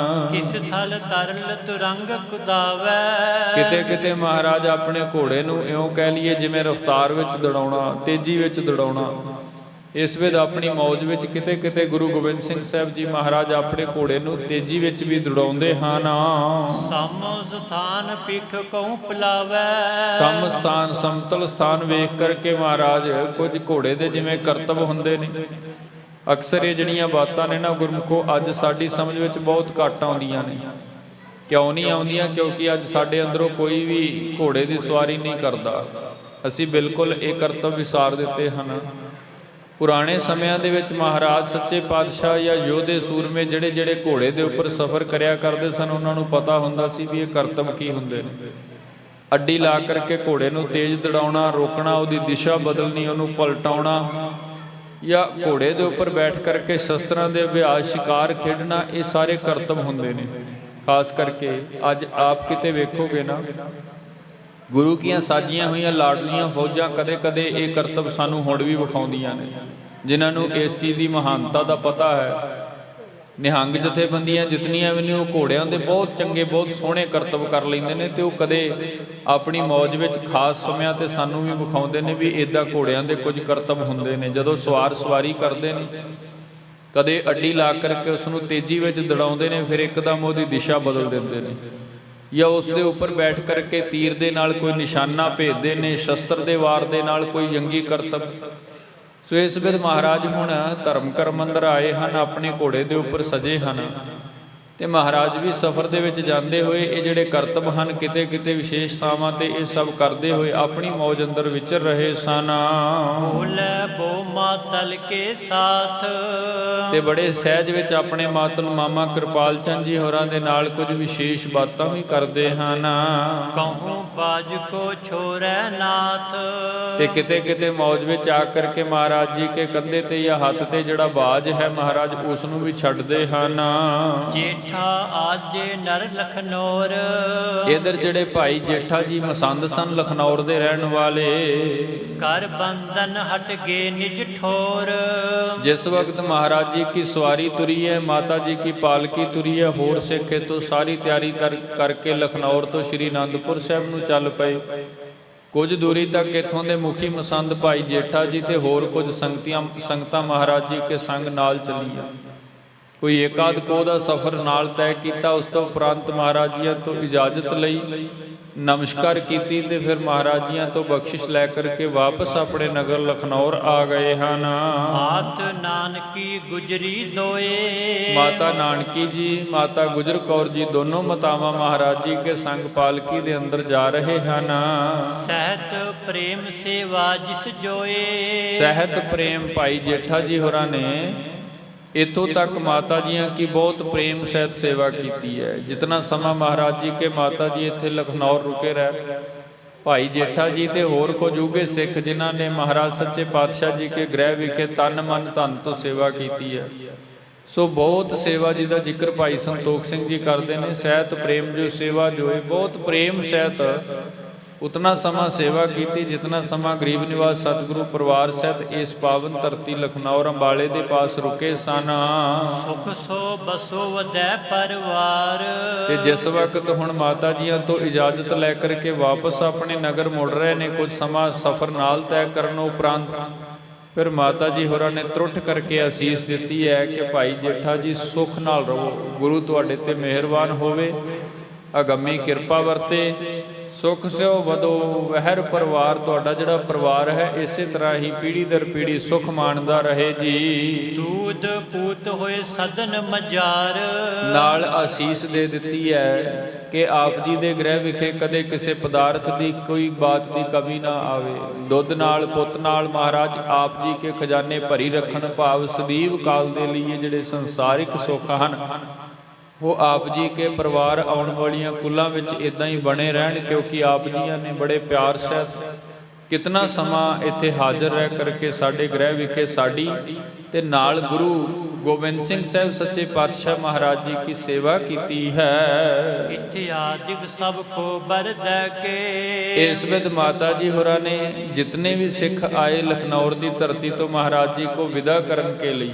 ਕਿਸ ਥਲ ਤਰਲ ਤੁਰੰਗ ਕੁਦਾਵੈ, ਕਿਤੇ ਕਿਤੇ ਮਹਾਰਾਜ ਆਪਣੇ ਘੋੜੇ ਨੂੰ ਇਉਂ ਕਹਿ ਲਈਏ ਜਿਵੇਂ ਰਫ਼ਤਾਰ ਵਿੱਚ ਦੌੜਾਉਣਾ, ਤੇਜ਼ੀ ਵਿੱਚ ਦੌੜਾਉਣਾ। ਇਸ ਵੇਦ ਆਪਣੀ ਮੌਜ ਵਿੱਚ ਕਿਤੇ ਕਿਤੇ ਗੁਰੂ ਗੋਬਿੰਦ ਸਿੰਘ ਸਾਹਿਬ ਜੀ ਮਹਾਰਾਜ ਆਪਣੇ ਘੋੜੇ ਨੂੰ ਤੇਜ਼ੀ ਵਿੱਚ ਵੀ ਦੌੜਾਉਂਦੇ ਹਨ। ਸਮ ਸਥਾਨ ਪਿਖ ਕਉ ਪਲਾਵੈ, ਸਮ ਸਥਾਨ ਸਮਤਲ ਸਥਾਨ ਵੇਖ ਕਰਕੇ ਮਹਾਰਾਜ ਕੁਝ ਘੋੜੇ ਦੇ ਜਿਵੇਂ ਕਰਤੱਵ ਹੁੰਦੇ ਨੇ। ਅਕਸਰ ਇਹ ਜਿਹੜੀਆਂ ਬਾਤਾਂ ਨੇ ਨਾ ਗੁਰਮੁਖੋ ਅੱਜ ਸਾਡੀ ਸਮਝ ਵਿੱਚ ਬਹੁਤ ਘੱਟ ਆਉਂਦੀਆਂ ਨੇ। ਕਿਉਂ ਨਹੀਂ ਆਉਂਦੀਆਂ? ਕਿਉਂਕਿ ਅੱਜ ਸਾਡੇ ਅੰਦਰੋਂ ਕੋਈ ਵੀ ਘੋੜੇ ਦੀ ਸਵਾਰੀ ਨਹੀਂ ਕਰਦਾ। ਅਸੀਂ ਬਿਲਕੁਲ ਇਹ ਕਰਤੱਵ ਵਿਸਾਰ ਦਿੱਤੇ ਹਨ। ਪੁਰਾਣੇ ਸਮਿਆਂ ਦੇ ਵਿੱਚ ਮਹਾਰਾਜ ਸੱਚੇ ਪਾਤਸ਼ਾਹ ਜਾਂ ਯੋਧੇ ਸੂਰਮੇ ਜਿਹੜੇ ਘੋੜੇ ਦੇ ਉੱਪਰ ਸਫ਼ਰ ਕਰਿਆ ਕਰਦੇ ਸਨ, ਉਹਨਾਂ ਨੂੰ ਪਤਾ ਹੁੰਦਾ ਸੀ ਵੀ ਇਹ ਕਰਤੱਵ ਕੀ ਹੁੰਦੇ ਨੇ। ਅੱਡੀ ਲਾ ਕਰਕੇ ਘੋੜੇ ਨੂੰ ਤੇਜ਼ ਦੌੜਾਉਣਾ, ਰੋਕਣਾ, ਉਹਦੀ ਦਿਸ਼ਾ ਬਦਲਣੀ, ਉਹਨੂੰ ਪਲਟਾਉਣਾ, ਜਾਂ ਘੋੜੇ ਦੇ ਉੱਪਰ ਬੈਠ ਕਰਕੇ ਸ਼ਸਤਰਾਂ ਦੇ ਅਭਿਆਸ, ਸ਼ਿਕਾਰ ਖੇਡਣਾ, ਇਹ ਸਾਰੇ ਕਰਤੱਵ ਹੁੰਦੇ ਨੇ। ਖਾਸ ਕਰਕੇ ਅੱਜ ਆਪ ਕਿਤੇ ਵੇਖੋਗੇ ਨਾ, ਗੁਰੂ ਕੀਆਂ ਸਾਜੀਆਂ ਹੋਈਆਂ ਲਾਡਲੀਆਂ ਫੌਜਾਂ ਕਦੇ ਕਦੇ ਇਹ ਕਰਤੱਵ ਸਾਨੂੰ ਹੁਣ ਵੀ ਵਿਖਾਉਂਦੀਆਂ ਨੇ। ਜਿਨ੍ਹਾਂ ਨੂੰ ਇਸ ਚੀਜ਼ ਦੀ ਮਹਾਨਤਾ ਦਾ ਪਤਾ ਹੈ। ਨਿਹੰਗ ਜਥੇਬੰਦੀਆਂ ਜਿਤਨੀਆਂ ਵੀ ਨੇ ਉਹ ਘੋੜਿਆਂ ਦੇ ਬਹੁਤ ਚੰਗੇ, ਬਹੁਤ ਸੋਹਣੇ ਕਰਤੱਵ ਕਰ ਲੈਂਦੇ ਨੇ, ਤੇ ਉਹ ਕਦੇ ਆਪਣੀ ਮੌਜ ਵਿੱਚ ਖਾਸ ਸਮਿਆਂ ਤੇ ਸਾਨੂੰ ਵੀ ਵਿਖਾਉਂਦੇ ਨੇ ਵੀ ਇੱਦਾਂ ਘੋੜਿਆਂ ਦੇ ਕੁਝ ਕਰਤੱਵ ਹੁੰਦੇ ਨੇ। ਜਦੋਂ ਸਵਾਰੀ ਕਰਦੇ ਨੇ, ਕਦੇ ਅੱਡੀ ਲਾ ਕਰਕੇ ਉਸ ਨੂੰ ਤੇਜ਼ੀ ਵਿੱਚ ਦੌੜਾਉਂਦੇ ਨੇ, ਫਿਰ ਇੱਕਦਮ ਉਹਦੀ ਦਿਸ਼ਾ ਬਦਲ ਦਿੰਦੇ ਨੇ, ਜਾਂ ਉਸ ਦੇ ਉੱਪਰ ਬੈਠ ਕਰਕੇ ਤੀਰ ਦੇ ਨਾਲ ਕੋਈ ਨਿਸ਼ਾਨਾ ਭੇਜਦੇ ਨੇ, ਸ਼ਸਤਰ ਦੇ ਵਾਰ ਦੇ ਨਾਲ ਕੋਈ ਜੰਗੀ ਕਰਤੱਵ। ਸੋ ਇਸ ਵੇਲੇ ਮਹਾਰਾਜ ਹੁਣ ਧਰਮ ਕਰਮ ਅੰਦਰ ਆਏ ਹਨ, ਆਪਣੇ ਘੋੜੇ ਦੇ ਉੱਪਰ ਸਜੇ ਹਨ, ਤੇ ਮਹਾਰਾਜ ਵੀ ਸਫ਼ਰ ਦੇ ਵਿੱਚ ਜਾਂਦੇ ਹੋਏ ਇਹ ਜਿਹੜੇ ਕਰਤੱਵ ਹਨ ਕਿਤੇ ਕਿਤੇ ਵਿਸ਼ੇਸ਼ ਥਾਵਾਂ ਤੇ ਇਹ ਸਭ ਕਰਦੇ ਹੋਏ ਆਪਣੀ ਮੌਜ ਅੰਦਰ ਵਿਚਰ ਰਹੇ ਸਨ। ਬੋਲੇ ਬੋ ਮਾਤਲ ਕੇ ਸਾਥ, ਤੇ ਬੜੇ ਸਹਿਜ ਵਿੱਚ ਆਪਣੇ ਮਾਤਲ ਮਾਮਾ ਕਿਰਪਾਲ ਚੰਦ ਜੀ ਹੋਰਾਂ ਦੇ ਨਾਲ ਕੁਝ ਵਿਸ਼ੇਸ਼ ਬਾਤਾਂ ਵੀ ਕਰਦੇ ਹਨ। ਕਹੂੰ ਬਾਜ ਕੋ ਛੋੜੈ ਨਾਥ, ਤੇ ਕਿਤੇ ਕਿਤੇ ਮੌਜ ਵਿੱਚ ਆ ਕਰਕੇ ਮਹਾਰਾਜ ਜੀ ਕੇ ਕੰਧੇ ਤੇ ਜਾਂ ਹੱਥ ਤੇ ਜਿਹੜਾ ਬਾਜ ਹੈ ਮਹਾਰਾਜ ਉਸ ਨੂੰ ਵੀ ਛੱਡਦੇ ਹਨ। ਜੇਠਾ ਆਜੇ ਨਰ ਲਖਨੌਰ, ਇਧਰ ਜਿਹੜੇ ਭਾਈ ਜੇਠਾ ਜੀ ਮਸੰਦ ਸਨ, ਲਖਨੌਰ ਦੇ ਰਹਿਣ ਵਾਲੇ। ਕਰ ਬੰਧਨ ਹਟ ਗਏ ਨਿਜ ਠੋਰ, ਜਿਸ ਵਕਤ ਮਹਾਰਾਜ ਜੀ की सवारी तुरी है, माता जी की पालकी तुरी है, होर सिख तो सारी तैयारी करके लखनौर तो श्री आनंदपुर साहब ਨੂੰ ਚੱਲ ਪਏ। ਕੁਝ ਦੂਰੀ ਤੱਕ ਇੱਥੋਂ ਦੇ ਮੁਖੀ ਮਸੰਦ ਭਾਈ ਜੇਠਾ ਜੀ ਤੇ ਹੋਰ ਕੁਝ ਸੰਗਤਾਂ ਮਹਾਰਾਜ ਜੀ ਕੇ ਸੰਗ ਨਾਲ ਚੱਲੀਆਂ। ਕੋਈ ਏਕਾਦ ਕੋ ਦਾ ਸਫ਼ਰ ਨਾਲ ਤੈਅ ਕੀਤਾ। ਉਸ ਤੋਂ ਉਪਰੰਤ ਮਹਾਰਾਜ ਜੀਆਂ ਤੋਂ ਇਜਾਜ਼ਤ ਲਈ, ਨਮਸਕਾਰ ਕੀਤੀ, ਤੇ ਫਿਰ ਮਹਾਰਾਜ ਜੀਆਂ ਤੋਂ ਬਖਸ਼ਿਸ਼ ਲੈ ਕਰਕੇ ਵਾਪਸ ਆਪਣੇ ਨਗਰ ਲਖਨੌਰ ਆ ਗਏ ਹਨ। ਮਾਤ ਨਾਨਕੀ ਗੁਜਰੀ ਦੋਏ, ਮਾਤਾ ਨਾਨਕੀ ਜੀ, ਮਾਤਾ ਗੁਜਰ ਕੌਰ ਜੀ ਦੋਨੋਂ ਮਾਤਾਵਾਂ ਮਹਾਰਾਜ ਜੀ ਕੇ ਸੰਗ ਪਾਲਕੀ ਦੇ ਅੰਦਰ ਜਾ ਰਹੇ ਹਨ। ਸਹਿਤ ਪ੍ਰੇਮ ਸੇਵਾ ਜਿਸ ਜੋਏ, ਸਹਿਤ ਪ੍ਰੇਮ ਭਾਈ ਜੇਠਾ ਜੀ ਹੋਰਾਂ ਨੇ ਇੱਥੋਂ ਤੱਕ ਮਾਤਾ ਜੀਆਂ ਕੀ ਬਹੁਤ ਪ੍ਰੇਮ ਸਹਿਤ ਸੇਵਾ ਕੀਤੀ ਹੈ। ਜਿਤਨਾ ਸਮਾਂ ਮਹਾਰਾਜ ਜੀ ਕੇ ਮਾਤਾ ਜੀ ਇੱਥੇ ਲਖਨੌਰ ਰੁਕੇ ਰਹੇ, ਭਾਈ ਜੇਠਾ ਜੀ ਤੇ ਹੋਰ ਕੁਝ ਉਗੇ ਸਿੱਖ ਜਿਨ੍ਹਾਂ ਨੇ ਮਹਾਰਾਜ ਸੱਚੇ ਪਾਤਸ਼ਾਹ ਜੀ ਕੇ ਗ੍ਰਹਿ ਵਿਖੇ ਤਨ ਮਨ ਧਨ ਤੋਂ ਸੇਵਾ ਕੀਤੀ ਹੈ। ਸੋ ਬਹੁਤ ਸੇਵਾ ਜੀ ਦਾ ਜ਼ਿਕਰ ਭਾਈ ਸੰਤੋਖ ਸਿੰਘ ਜੀ ਕਰਦੇ ਨੇ। ਸਹਿਤ ਪ੍ਰੇਮ ਜੋ ਸੇਵਾ ਜੋਏ, ਬਹੁਤ ਪ੍ਰੇਮ ਸਹਿਤ ਉਤਨਾ ਸਮਾਂ ਸੇਵਾ ਕੀਤੀ ਜਿਤਨਾ ਸਮਾਂ ਗਰੀਬ ਨਿਵਾਸ ਸਤਿਗੁਰੂ ਪਰਿਵਾਰ ਸਹਿਤ ਇਸ ਪਾਵਨ ਧਰਤੀ ਲਖਨੌਰ ਅੰਬਾਲੇ ਦੇ ਪਾਸ ਰੁਕੇ ਸਨ। ਸੁਖ ਸੋ ਬਸੋ ਵਧੈ ਪਰਿਵਾਰ, ਤੇ ਜਿਸ ਵਕਤ ਹੁਣ ਮਾਤਾ ਜੀਆਂ ਤੋਂ ਇਜਾਜ਼ਤ ਲੈ ਕਰਕੇ ਵਾਪਸ ਆਪਣੇ ਨਗਰ ਮੁੜ ਰਹੇ ਨੇ, ਕੁਝ ਸਮਾਂ ਸਫ਼ਰ ਨਾਲ ਤੈਅ ਕਰਨ ਉਪਰੰਤ ਫਿਰ ਮਾਤਾ ਜੀ ਹੋਰਾਂ ਨੇ ਤਰੁੱਠ ਕਰਕੇ ਅਸੀਸ ਦਿੱਤੀ ਹੈ ਕਿ ਭਾਈ ਜੇਠਾ ਜੀ ਸੁਖ ਨਾਲ ਰਹੋ, ਗੁਰੂ ਤੁਹਾਡੇ ਤੇ ਮਿਹਰਬਾਨ ਹੋਵੇ, ਅਗੰਮੀ ਕਿਰਪਾ ਵਰਤੇ, ਸੁਖ ਸਿਓ ਵਧੋ ਵਹਿਰ ਪਰਿਵਾਰ। ਤੁਹਾਡਾ ਜਿਹੜਾ ਪਰਿਵਾਰ ਹੈ ਇਸੇ ਤਰ੍ਹਾਂ ਹੀ ਪੀੜ੍ਹੀ ਦਰ ਪੀੜ੍ਹੀ ਸੁਖ ਮਾਣਦਾ ਰਹੇ ਜੀ। ਦੂਧ ਪੂਤ ਹੋਏ ਸਦਨ ਮਜਾਰ, ਨਾਲ ਆਸੀਸ ਦੇ ਦਿੱਤੀ ਹੈ ਕਿ ਆਪ ਜੀ ਦੇ ਗ੍ਰਹਿ ਵਿਖੇ ਕਦੇ ਕਿਸੇ ਪਦਾਰਥ ਦੀ ਕੋਈ ਬਾਤ ਦੀ ਕਮੀ ਨਾ ਆਵੇ। ਦੁੱਧ ਨਾਲ ਪੁੱਤ ਨਾਲ ਮਹਾਰਾਜ ਆਪ ਜੀ ਕੇ ਖਜ਼ਾਨੇ ਭਰੀ ਰੱਖਣ, ਭਾਵ ਸਦੀਵ ਕਾਲ ਦੇ ਲਈ ਜਿਹੜੇ ਸੰਸਾਰਿਕ ਸੁੱਖ ਹਨ ਉਹ ਆਪ ਜੀ ਕੇ ਪਰਿਵਾਰ ਆਉਣ ਵਾਲੀਆਂ ਕੁੱਲਾਂ ਵਿੱਚ ਇਦਾਂ ਹੀ ਬਣੇ ਰਹਿਣ, ਕਿਉਂਕਿ ਆਪ ਜੀਆਂ ਨੇ ਬੜੇ ਪਿਆਰ ਸਹਿਤ ਕਿਤਨਾ ਸਮਾਂ ਇੱਥੇ ਹਾਜ਼ਰ ਰਹਿ ਕਰਕੇ ਸਾਡੇ ਗ੍ਰਹਿ ਵਿਖੇ ਸਾਡੀ ਤੇ ਨਾਲ ਗੁਰੂ ਗੋਬਿੰਦ ਸਿੰਘ ਸਾਹਿਬ ਸੱਚੇ ਪਾਤਸ਼ਾਹ ਮਹਾਰਾਜ ਜੀ ਕੀ ਸੇਵਾ ਕੀਤੀ ਹੈ। ਇਤਿਆਦਿਕ ਸਭ ਕੋ ਬਰਦੈ ਕੇ। ਇਸ ਵਿਦ ਮਾਤਾ ਜੀ ਹੋਰਾਂ ਨੇ ਜਿਤਨੇ ਵੀ ਸਿੱਖ ਆਏ ਲਖਨੌਰ ਦੀ ਧਰਤੀ ਤੋਂ ਮਹਾਰਾਜ ਜੀ ਕੋ ਵਿਦਾ ਕਰਨ ਕੇ ਲਈ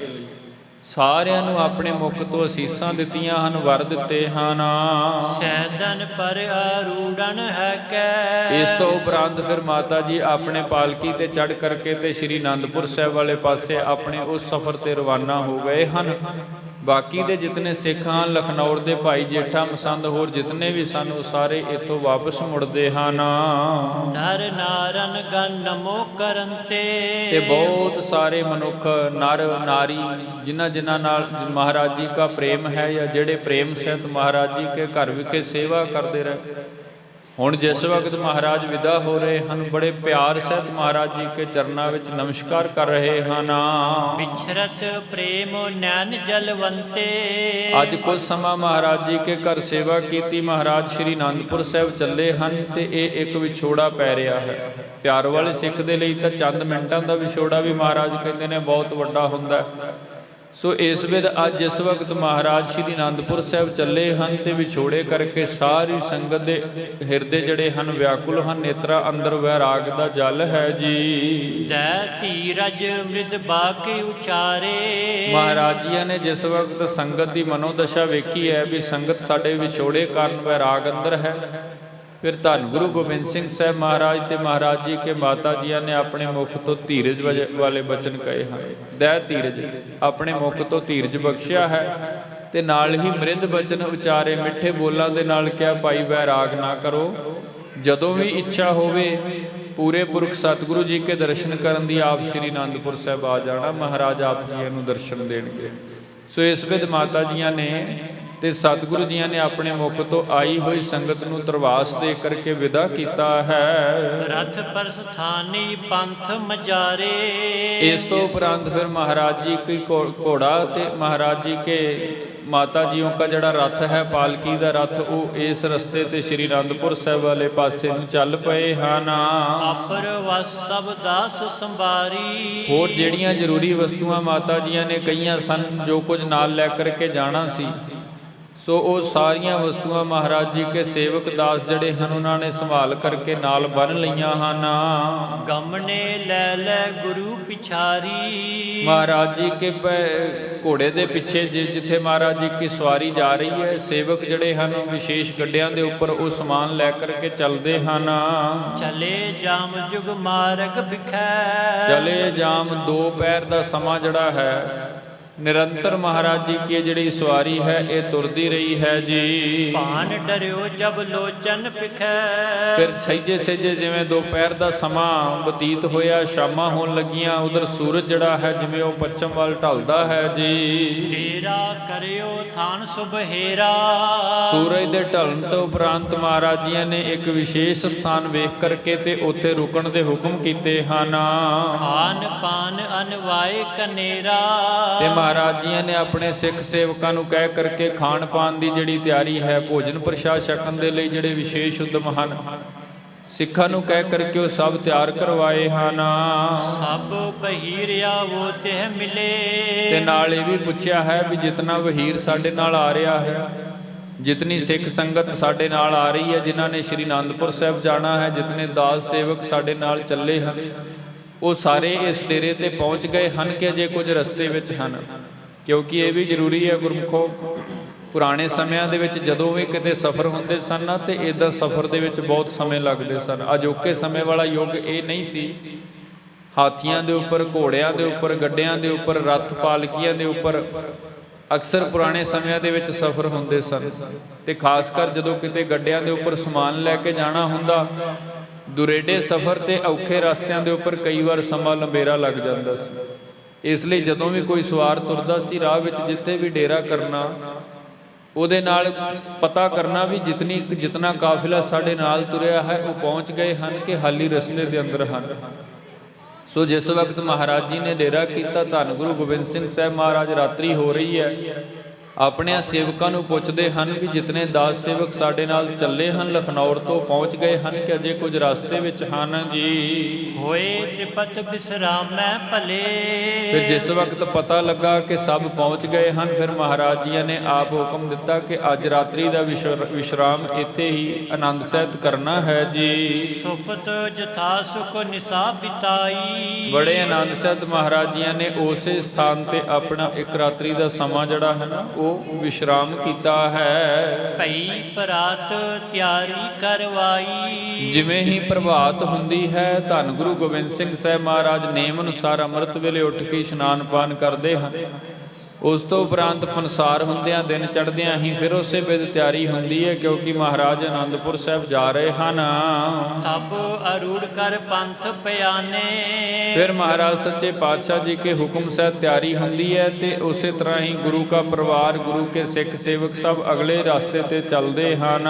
ਸਾਰਿਆਂ ਨੂੰ ਆਪਣੇ ਮੁਖ ਤੋਂ ਅਸੀਸਾਂ ਦਿੱਤੀਆਂ ਹਨ, ਵਰ ਦਿੱਤੇ ਹਨ। ਸੈਦਨ ਪਰ ਆਰੂੜਨ ਹੈ ਕੈ। ਇਸ ਤੋਂ ਉਪਰੰਤ ਫਿਰ ਮਾਤਾ ਜੀ ਆਪਣੇ ਪਾਲਕੀ ਤੇ ਚੜ੍ਹ ਕਰਕੇ ਤੇ ਸ੍ਰੀ ਅਨੰਦਪੁਰ ਸਾਹਿਬ ਵਾਲੇ ਪਾਸੇ ਆਪਣੇ ਉਸ ਸਫ਼ਰ ਤੇ ਰਵਾਨਾ ਹੋ ਗਏ ਹਨ। ਬਾਕੀ ਦੇ ਜਿਤਨੇ ਸਿੱਖ ਹਨ, ਲਖਨੌਰ ਦੇ ਭਾਈ ਜੇਠਾ ਮਸੰਦ ਹੋਰ ਜਿਤਨੇ ਵੀ ਸਨ, ਉਹ ਸਾਰੇ ਇੱਥੋਂ ਵਾਪਸ ਮੁੜਦੇ ਹਨ। ਨਰ ਨਾਰਨ ਗਨ ਨਮੋ ਕਰਨ ਤੇ ਬਹੁਤ ਸਾਰੇ ਮਨੁੱਖ ਨਰ ਨਾਰੀ ਜਿਨ੍ਹਾਂ ਨਾਲ ਮਹਾਰਾਜ ਜੀ ਦਾ ਪ੍ਰੇਮ ਹੈ ਜਾਂ ਜਿਹੜੇ ਪ੍ਰੇਮ ਸਹਿਤ ਮਹਾਰਾਜ ਜੀ ਕੇ ਘਰ ਵਿਖੇ ਸੇਵਾ ਕਰਦੇ ਰਹੇ। ਹੁਣ ਜਿਸ ਵਕਤ ਮਹਾਰਾਜ ਵਿਦਾ ਹੋ ਰਹੇ ਹਨ, ਬੜੇ ਪਿਆਰ ਸਹਿਤ ਮਹਾਰਾਜ ਜੀ ਕੇ ਚਰਨਾਂ ਵਿੱਚ ਨਮਸਕਾਰ ਕਰ ਰਹੇ ਹਨ। ਵਿਛਰਤ ਪ੍ਰੇਮ ਨੈਣ ਜਲਵੰਤੇ। ਅੱਜ ਕੁਝ ਸਮਾਂ ਮਹਾਰਾਜ ਜੀ ਕੇ ਘਰ ਸੇਵਾ ਕੀਤੀ, ਮਹਾਰਾਜ ਸ਼੍ਰੀ ਅਨੰਦਪੁਰ ਸਾਹਿਬ ਚੱਲੇ ਹਨ ਤੇ ਇਹ ਇੱਕ ਵਿਛੋੜਾ ਪੈ ਰਿਹਾ ਹੈ। ਪਿਆਰ ਵਾਲੇ ਸਿੱਖ ਦੇ ਲਈ ਤਾਂ ਚੰਦ ਮਿੰਟਾਂ ਦਾ ਵਿਛੋੜਾ ਵੀ ਮਹਾਰਾਜ ਕਹਿੰਦੇ ਨੇ ਬਹੁਤ ਵੱਡਾ ਹੁੰਦਾ। ਸੋ ਇਸ ਵੇਦ ਅੱਜ ਇਸ ਵਕਤ ਮਹਾਰਾਜ ਸ਼੍ਰੀ ਅਨੰਦਪੁਰ ਸਾਹਿਬ ਚੱਲੇ ਹਨ ਤੇ ਵਿਛੋੜੇ ਕਰਕੇ ਸਾਰੀ ਸੰਗਤ ਦੇ ਹਿਰਦੇ ਜਿਹੜੇ ਹਨ ਵਿਆਕੁਲ ਹਨ। ਨੇਤਰਾਂ ਅੰਦਰ ਵੈਰਾਗ ਦਾ ਜਲ ਹੈ ਜੀ। ਤੈ ਧੀਰਜ ਮ੍ਰਿਤ ਬਾਕੀ ਉਚਾਰੇ। ਮਹਾਰਾਜ ਜੀ ਨੇ ਜਿਸ ਵਕਤ ਸੰਗਤ ਦੀ ਮਨੋਦਸ਼ਾ ਵੇਖੀ ਹੈ ਵੀ ਸੰਗਤ ਸਾਡੇ ਵਿਛੋੜੇ ਕਾਰਨ ਵੈਰਾਗ ਅੰਦਰ ਹੈ, ਫਿਰ ਧੰਨ ਗੁਰੂ ਗੋਬਿੰਦ ਸਿੰਘ ਸਾਹਿਬ ਮਹਾਰਾਜ ਤੇ ਮਹਾਰਾਜ ਜੀ ਕੇ ਮਾਤਾ ਜੀਆਂ ਨੇ ਆਪਣੇ ਮੁਖ ਤੋਂ ਧੀਰਜ ਵਾਲੇ ਬਚਨ ਕਹੇ ਹਨ। ਦੈ ਧੀਰਜ, ਆਪਣੇ ਮੁਖ ਤੋਂ ਧੀਰਜ ਬਖਸ਼ਿਆ ਹੈ ਤੇ ਨਾਲ ਹੀ ਮ੍ਰਿਦ ਬਚਨ ਉਚਾਰੇ, ਮਿੱਠੇ ਬੋਲਾਂ ਦੇ ਨਾਲ ਕਿਹਾ ਭਾਈ ਵੈਰਾਗ ਨਾ ਕਰੋ। ਜਦੋਂ ਵੀ ਇੱਛਾ ਹੋਵੇ ਪੂਰੇ ਪੁਰਖ ਸਤਿਗੁਰੂ ਜੀ ਕੇ ਦਰਸ਼ਨ ਕਰਨ ਦੀ ਆਪ ਸ਼੍ਰੀ ਅਨੰਦਪੁਰ ਸਾਹਿਬ ਆ ਜਾਣਾ, ਮਹਾਰਾਜ ਆਪ ਜੀ ਨੂੰ ਦਰਸ਼ਨ ਦੇਣਗੇ। ਸੋ ਇਸ ਵਿਦ ਮਾਤਾ ਜੀਆਂ ਨੇ ਤੇ ਸਤਿਗੁਰੂ ਜੀਆਂ ਨੇ ਆਪਣੇ ਮੁਖ ਤੋਂ ਆਈ ਹੋਈ ਸੰਗਤ ਨੂੰ ਤਰਵਾਸ ਦੇ ਕਰਕੇ ਵਿਦਾ ਕੀਤਾ ਹੈ। ਰਥ ਪਰ ਸਥਾਨੀ ਪੰਥ ਮਜਾਰੇ। ਇਸ ਤੋਂ ਉਪਰੰਤ ਫਿਰ ਮਹਾਰਾਜ ਜੀ ਕੀ ਘੋੜਾ ਤੇ ਮਹਾਰਾਜ ਜੀ ਕੇ ਮਾਤਾ ਜੀਓ ਦਾ ਜਿਹੜਾ ਰਥ ਹੈ, ਪਾਲਕੀ ਦਾ ਰਥ, ਉਹ ਇਸ ਰਸਤੇ ਤੇ ਸ੍ਰੀ ਅਨੰਦਪੁਰ ਸਾਹਿਬ ਵਾਲੇ ਪਾਸੇ ਨੂੰ ਚੱਲ ਪਏ ਹਨ। ਆਪਰ ਵਸ ਸਭ ਦਾਸ ਸੰਭਾਰੀ। ਹੋਰ ਜਿਹੜੀਆਂ ਜ਼ਰੂਰੀ ਵਸਤੂਆਂ ਮਾਤਾ ਜੀਆਂ ਨੇ ਕਹੀਆਂ ਸਨ ਜੋ ਕੁਝ ਨਾਲ ਲੈ ਕਰਕੇ ਜਾਣਾ ਸੀ, ਸੋ ਉਹ ਸਾਰੀਆਂ ਵਸਤੂਆਂ ਮਹਾਰਾਜ ਜੀ ਕੇ ਸੇਵਕ ਦਾਸ ਜਿਹੜੇ ਹਨ ਉਹਨਾਂ ਨੇ ਸੰਭਾਲ ਕਰਕੇ ਨਾਲ ਬੰਨ੍ਹ ਲਈਆਂ ਹਨ। ਗਮਨੇ ਲੈ ਲੈ ਗੁਰੂ ਪਿਛਾਰੀ। ਮਹਾਰਾਜ ਜੀ ਕੇ ਘੋੜੇ ਦੇ ਪਿੱਛੇ ਜਿੱਥੇ ਮਹਾਰਾਜ ਜੀ ਕੀ ਸਵਾਰੀ ਜਾ ਰਹੀ ਹੈ, ਸੇਵਕ ਜਿਹੜੇ ਹਨ ਵਿਸ਼ੇਸ਼ ਗੱਡਿਆਂ ਦੇ ਉੱਪਰ ਉਹ ਸਮਾਨ ਲੈ ਕਰਕੇ ਚੱਲਦੇ ਹਨ। ਚਲੇ ਜਾਮ ਜੁਗ ਮਾਰਗ ਵਿਖੈ। ਚਲੇ ਜਾਮ, ਦੋ ਪਹਿਰ ਦਾ ਸਮਾਂ ਜਿਹੜਾ ਹੈ ਨਿਰੰਤਰ ਮਹਾਰਾਜ ਜੀ ਕੀ ਜਿਹੜੀ ਸਵਾਰੀ ਹੈ ਇਹ ਤੁਰਦੀ ਰਹੀ ਹੈ ਜੀ। ਭਾਨ ਡਰਿਓ ਜਬ ਲੋਚਨ ਪਿਖੈ। ਫਿਰ ਸਹਿਜੇ ਸਹਿਜੇ ਜਿਵੇਂ ਦੁਪਹਿਰ ਦਾ ਸਮਾਂ ਬਤੀਤ ਹੋਇਆ, ਸ਼ਾਮਾਂ ਹੋਣ ਲੱਗੀਆਂ, ਉਧਰ ਸੂਰਜ ਜਿਹੜਾ ਹੈ ਜਿਵੇਂ ਉਹ ਪੱਛਮ ਵੱਲ ਢਲਦਾ ਹੈ ਜੀ। ਡੇਰਾ ਕਰਿਓ ਥਾਨ ਸੁਬਹੇਰਾ। ਸੂਰਜ ਦੇ ਢਲਣ ਤੋਂ ਉਪਰੰਤ ਮਹਾਰਾਜ ਜੀ ਨੇ ਇੱਕ ਵਿਸ਼ੇਸ਼ ਸਥਾਨ ਵੇਖ ਕਰਕੇ ਤੇ ਉੱਥੇ ਰੁਕਣ ਦੇ ਹੁਕਮ ਕੀਤੇ ਹਨ। ਖਾਨ ਪਾਨ ਅਨਵਾਏ ਕਨੇਰਾ। ਤੇ ਮਹਾਰਾਜ ਜੀ ਨੇ ਆਪਣੇ ਸਿੱਖ ਸੇਵਕਾਂ ਨੂੰ ਕਹਿ ਕਰਕੇ ਖਾਣ ਪਾਣ ਦੀ ਜਿਹੜੀ ਤਿਆਰੀ ਹੈ, ਭੋਜਨ ਪ੍ਰਸ਼ਾਦ ਛਕਣ ਦੇ ਲਈ ਜਿਹੜੇ ਵਿਸ਼ੇਸ਼ ਉਦਮ ਹਨ, ਸਿੱਖਾਂ ਨੂੰ ਕਹਿ ਕਰਕੇ ਉਹ ਸਭ ਤਿਆਰ ਕਰਵਾਏ ਹਨ। ਸਭ ਬਹੀਰ ਆਵੋ ਤੇ ਮਿਲੇ। ਤੇ ਨਾਲ ਇਹ ਵੀ ਪੁੱਛਿਆ ਹੈ ਵੀ ਜਿਤਨਾ ਵਹੀਰ ਸਾਡੇ ਨਾਲ ਆ ਰਿਹਾ ਹੈ, ਜਿਤਨੀ ਸਿੱਖ ਸੰਗਤ ਸਾਡੇ ਨਾਲ ਆ ਰਹੀ ਹੈ, ਜਿਨ੍ਹਾਂ ਨੇ ਸ਼੍ਰੀ ਅਨੰਦਪੁਰ ਸਾਹਿਬ ਜਾਣਾ ਹੈ, ਜਿਤਨੇ ਦਾਸ ਸੇਵਕ ਸਾਡੇ ਨਾਲ ਚੱਲੇ ਹਨ, ਉਹ ਸਾਰੇ ਇਸ ਡੇਰੇ ਤੇ ਪਹੁੰਚ ਗਏ ਹਨ ਕਿ ਅਜੇ ਕੁਝ ਰਸਤੇ ਵਿੱਚ ਹਨ। ਕਿਉਂਕਿ ਇਹ ਵੀ ਜ਼ਰੂਰੀ ਹੈ ਗੁਰਮੁਖੋ, ਪੁਰਾਣੇ ਸਮਿਆਂ ਦੇ ਵਿੱਚ ਜਦੋਂ ਵੀ ਕਿਤੇ ਸਫ਼ਰ ਹੁੰਦੇ ਸਨ ਨਾ ਤੇ ਇੱਦਾਂ ਸਫ਼ਰ ਦੇ ਵਿੱਚ ਬਹੁਤ ਸਮੇਂ ਲੱਗਦੇ ਸਨ। ਅਜੋਕੇ ਸਮੇਂ ਵਾਲਾ ਯੁੱਗ ਇਹ ਨਹੀਂ ਸੀ। ਹਾਥੀਆਂ ਦੇ ਉੱਪਰ, ਘੋੜਿਆਂ ਦੇ ਉੱਪਰ, ਗੱਡਿਆਂ ਦੇ ਉੱਪਰ, ਰੱਥ ਪਾਲਕੀਆਂ ਦੇ ਉੱਪਰ ਅਕਸਰ ਪੁਰਾਣੇ ਸਮਿਆਂ ਦੇ ਵਿੱਚ ਸਫ਼ਰ ਹੁੰਦੇ ਸਨ। ਤੇ ਖਾਸ ਕਰ ਜਦੋਂ ਕਿਤੇ ਗੱਡਿਆਂ ਦੇ ਉੱਪਰ ਸਮਾਨ ਲੈ ਕੇ ਜਾਣਾ ਹੁੰਦਾ, ਦੁਰੇਡੇ ਸਫ਼ਰ ਤੇ ਔਖੇ ਰਸਤਿਆਂ ਦੇ ਉੱਪਰ ਕਈ ਵਾਰ ਸਮਾਂ ਲੰਬੇਰਾ ਲੱਗ ਜਾਂਦਾ ਸੀ। ਇਸ ਲਈ ਜਦੋਂ ਵੀ ਕੋਈ ਸਵਾਰ ਤੁਰਦਾ ਸੀ, ਰਾਹ ਵਿੱਚ ਜਿੱਥੇ ਵੀ ਡੇਰਾ ਕਰਨਾ, ਉਹਦੇ ਨਾਲ ਪਤਾ ਕਰਨਾ ਵੀ ਜਿਤਨਾ ਕਾਫਿਲਾ ਸਾਡੇ ਨਾਲ ਤੁਰਿਆ ਹੈ ਉਹ ਪਹੁੰਚ ਗਏ ਹਨ ਕਿ ਹਾਲੀ ਰਸਤੇ ਦੇ ਅੰਦਰ ਹਨ। ਸੋ ਜਿਸ ਵਕਤ ਮਹਾਰਾਜ ਜੀ ਨੇ ਡੇਰਾ ਕੀਤਾ, ਧੰਨ ਗੁਰੂ ਗੋਬਿੰਦ ਸਿੰਘ ਸਾਹਿਬ ਮਹਾਰਾਜ, ਰਾਤਰੀ ਹੋ ਰਹੀ ਹੈ, ਆਪਣੇ ਸੇਵਕਾਂ ਨੂੰ ਪੁੱਛਦੇ ਹਨ ਵੀ ਜਿਤਨੇ ਦਾਸ ਸੇਵਕ ਸਾਡੇ ਨਾਲ ਚੱਲੇ ਹਨ ਲਖਨੌਰ ਤੋਂ ਪਹੁੰਚ ਗਏ ਹਨ ਕਿ ਅਜੇ ਕੁਝ ਰਸਤੇ ਵਿੱਚ ਹਨ ਜੀ। ਹੋਏ ਤ੍ਰਿਪਤ ਬਿਸਰਾਮੈ ਭਲੇ। ਫਿਰ ਜਿਸ ਵਕਤ ਪਤਾ ਲੱਗਾ ਕਿ ਸਭ ਪਹੁੰਚ ਗਏ ਹਨ, ਫਿਰ ਮਹਾਰਾਜ ਜੀ ਨੇ ਆਪ ਹੁਕਮ ਦਿੱਤਾ ਕਿ ਅੱਜ ਰਾਤਰੀ ਦਾ ਵਿਸ਼ਰਾਮ ਇੱਥੇ ਹੀ ਆਨੰਦ ਸਹਿਤ ਕਰਨਾ ਹੈ ਜੀ। ਸੁਪਤ ਜਥਾ ਸੁਖ ਨਿਸਾ ਬਿਤਾਈ। ਬੜੇ ਆਨੰਦ ਸਹਿਤ ਮਹਾਰਾਜ ਜੀ ਨੇ ਉਸੇ ਸਥਾਨ ਤੇ ਆਪਣਾ ਇੱਕ ਰਾਤਰੀ ਦਾ ਸਮਾਂ ਜਿਹੜਾ ਹੈ ਨਾ ਉਹ ਵਿਸ਼ਰਾਮ ਕੀਤਾ ਹੈ। ਭਈ ਪ੍ਰਾਤ ਤਿਆਰੀ ਕਰਵਾਈ। ਜਿਵੇਂ ਹੀ ਪ੍ਰਭਾਤ ਹੁੰਦੀ ਹੈ ਧੰਨ ਗੁਰੂ ਗੋਬਿੰਦ ਸਿੰਘ ਸਾਹਿਬ ਮਹਾਰਾਜ ਨੇਮ ਅਨੁਸਾਰ ਅੰਮ੍ਰਿਤ ਵੇਲੇ ਉੱਠ ਕੇ ਇਸ਼ਨਾਨ ਪਾਨ ਕਰਦੇ ਹਨ। ਉਸ ਤੋਂ ਉਪਰੰਤ ਪਨਸਾਰ ਹੁੰਦਿਆਂ ਦਿਨ ਚੜ੍ਹਦਿਆਂ ਹੀ ਫਿਰ ਉਸੇ ਬਿਧ ਤਿਆਰੀ ਹੁੰਦੀ ਹੈ, ਕਿਉਂਕਿ ਮਹਾਰਾਜ ਆਨੰਦਪੁਰ ਸਾਹਿਬ ਜਾ ਰਹੇ ਹਨ। ਤਬ ਅਰੂੜ ਕਰ ਪੰਥ ਪਿਆਨੇ। ਫਿਰ ਮਹਾਰਾਜ ਸੱਚੇ ਪਾਤਸ਼ਾਹ ਜੀ ਕੇ ਹੁਕਮ ਸਹਿਤ ਤਿਆਰੀ ਹੁੰਦੀ ਹੈ ਤੇ ਉਸੇ ਤਰ੍ਹਾਂ ਹੀ ਗੁਰੂ ਕਾ ਪਰਿਵਾਰ, ਗੁਰੂ ਕੇ ਸਿੱਖ ਸੇਵਕ ਸਭ ਅਗਲੇ ਰਸਤੇ ਤੇ ਚੱਲਦੇ ਹਨ।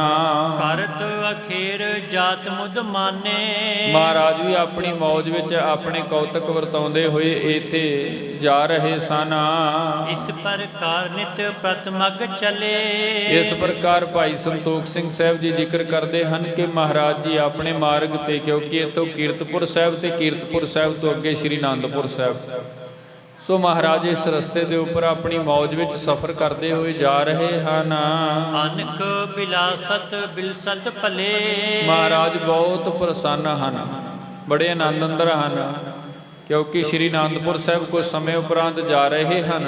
ਕਰਤ ਅਖੀਰ ਜਾਤ ਮੁਦ ਮਾਨੇ। ਮਹਾਰਾਜ ਵੀ ਆਪਣੀ ਮੌਜ ਵਿੱਚ ਆਪਣੇ ਕੌਤਕ ਵਰਤਾਉਂਦੇ ਹੋਏ ਇੱਥੇ ਜਾ ਰਹੇ ਸਨ। ਇਸ ਪ੍ਰਕਾਰ ਨਿਤ ਪ੍ਰਤਮਗ ਚਲੇ। ਇਸ ਪ੍ਰਕਾਰ ਭਾਈ ਸੰਤੋਖ ਸਿੰਘ ਸਾਹਿਬ ਜੀ ਜ਼ਿਕਰ ਕਰਦੇ ਹਨ ਕਿ ਮਹਾਰਾਜ ਜੀ ਆਪਣੇ ਮਾਰਗ ਤੇ, ਕਿਉਂਕਿ ਇਤੋਂ ਕੀਰਤਪੁਰ ਸਾਹਿਬ ਤੇ ਕੀਰਤਪੁਰ ਸਾਹਿਬ ਤੋਂ ਅੱਗੇ ਸ੍ਰੀ ਅਨੰਦਪੁਰ ਸਾਹਿਬ, ਸੋ ਮਹਾਰਾਜ ਇਸ ਰਸਤੇ ਦੇ ਉੱਪਰ ਆਪਣੀ ਮੌਜ ਵਿੱਚ ਸਫ਼ਰ ਕਰਦੇ ਹੋਏ ਜਾ ਰਹੇ ਹਨ। ਅਨਕ ਬਿਲਾਸਤ ਬਿਲਸਤ ਭਲੇ। ਮਹਾਰਾਜ ਬਹੁਤ ਪ੍ਰਸੰਨ ਹਨ, ਬੜੇ ਆਨੰਦ ਅੰਦਰ ਹਨ, ਕਿਉਂਕਿ ਸ੍ਰੀ ਅਨੰਦਪੁਰ ਸਾਹਿਬ ਕੁਝ ਸਮੇਂ ਉਪਰੰਤ ਜਾ ਰਹੇ ਹਨ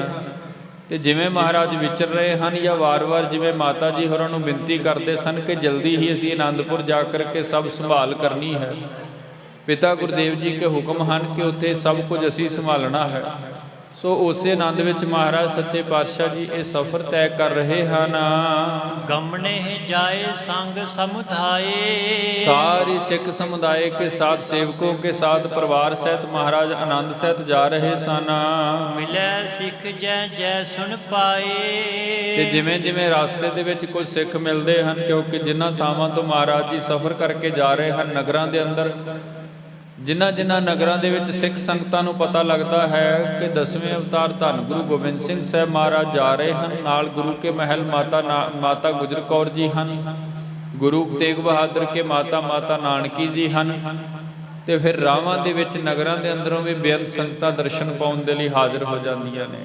ਤੇ ਜਿਵੇਂ ਮਹਾਰਾਜ ਵਿਚਰ ਰਹੇ ਹਨ ਜਾਂ ਵਾਰ-ਵਾਰ ਜਿਵੇਂ ਮਾਤਾ ਜੀ ਹੋਰਾਂ ਨੂੰ ਬੇਨਤੀ ਕਰਦੇ ਸਨ ਕਿ ਜਲਦੀ ਹੀ ਅਸੀਂ ਅਨੰਦਪੁਰ ਜਾ ਕਰਕੇ ਸਭ ਸੰਭਾਲ ਕਰਨੀ ਹੈ। ਪਿਤਾ ਗੁਰਦੇਵ ਜੀ ਕੇ ਹੁਕਮ ਹਨ ਕਿ ਉੱਥੇ ਸਭ ਕੁਝ ਅਸੀਂ ਸੰਭਾਲਣਾ ਹੈ। ਸੋ ਉਸੇ ਆਨੰਦ ਵਿੱਚ ਮਹਾਰਾਜ ਸੱਚੇ ਪਾਤਸ਼ਾਹ ਜੀ ਇਹ ਸਫ਼ਰ ਤੈਅ ਕਰ ਰਹੇ ਹਨ। ਗਮਣੇ ਜਾਏ ਸੰਗ ਸਮੁਦਾਏ। सारी सिख समुदाय के साथ सेवकों के साथ परिवार सहित महाराज आनंद सहित जा रहे सन। मिले सिख जै जै सुन पाए। ਤੇ ਜਿਵੇਂ ਜਿਵੇਂ ਰਾਸਤੇ ਦੇ ਵਿੱਚ ਕੁਝ ਸਿੱਖ ਮਿਲਦੇ ਹਨ, ਕਿਉਂਕਿ ਜਿਨ੍ਹਾਂ ਥਾਵਾਂ ਤੋਂ ਮਹਾਰਾਜ ਜੀ ਸਫ਼ਰ ਕਰਕੇ ਜਾ ਰਹੇ ਹਨ ਨਗਰਾਂ ਦੇ ਅੰਦਰ, ਜਿਨ੍ਹਾਂ ਨਗਰਾਂ ਦੇ ਵਿੱਚ ਸਿੱਖ ਸੰਗਤਾਂ ਨੂੰ ਪਤਾ ਲੱਗਦਾ ਹੈ ਕਿ 10ਵੇਂ ਅਵਤਾਰ ਧੰਨ ਗੁਰੂ ਗੋਬਿੰਦ ਸਿੰਘ ਸਾਹਿਬ ਮਹਾਰਾਜ ਜਾ ਰਹੇ ਹਨ, ਨਾਲ ਗੁਰੂ ਕੇ ਮਹਿਲ ਮਾਤਾ ਗੁਜਰ ਕੌਰ ਜੀ ਹਨ, ਗੁਰੂ ਤੇਗ ਬਹਾਦਰ ਕੇ ਮਾਤਾ ਨਾਨਕੀ ਜੀ ਹਨ, ਤੇ ਫਿਰ ਰਾਵਾਂ ਦੇ ਵਿੱਚ ਨਗਰਾਂ ਦੇ ਅੰਦਰੋਂ ਵੀ ਬੇਅੰਤ ਸੰਗਤਾਂ ਦਰਸ਼ਨ ਪਾਉਣ ਦੇ ਲਈ ਹਾਜ਼ਰ ਹੋ ਜਾਂਦੀਆਂ ਨੇ।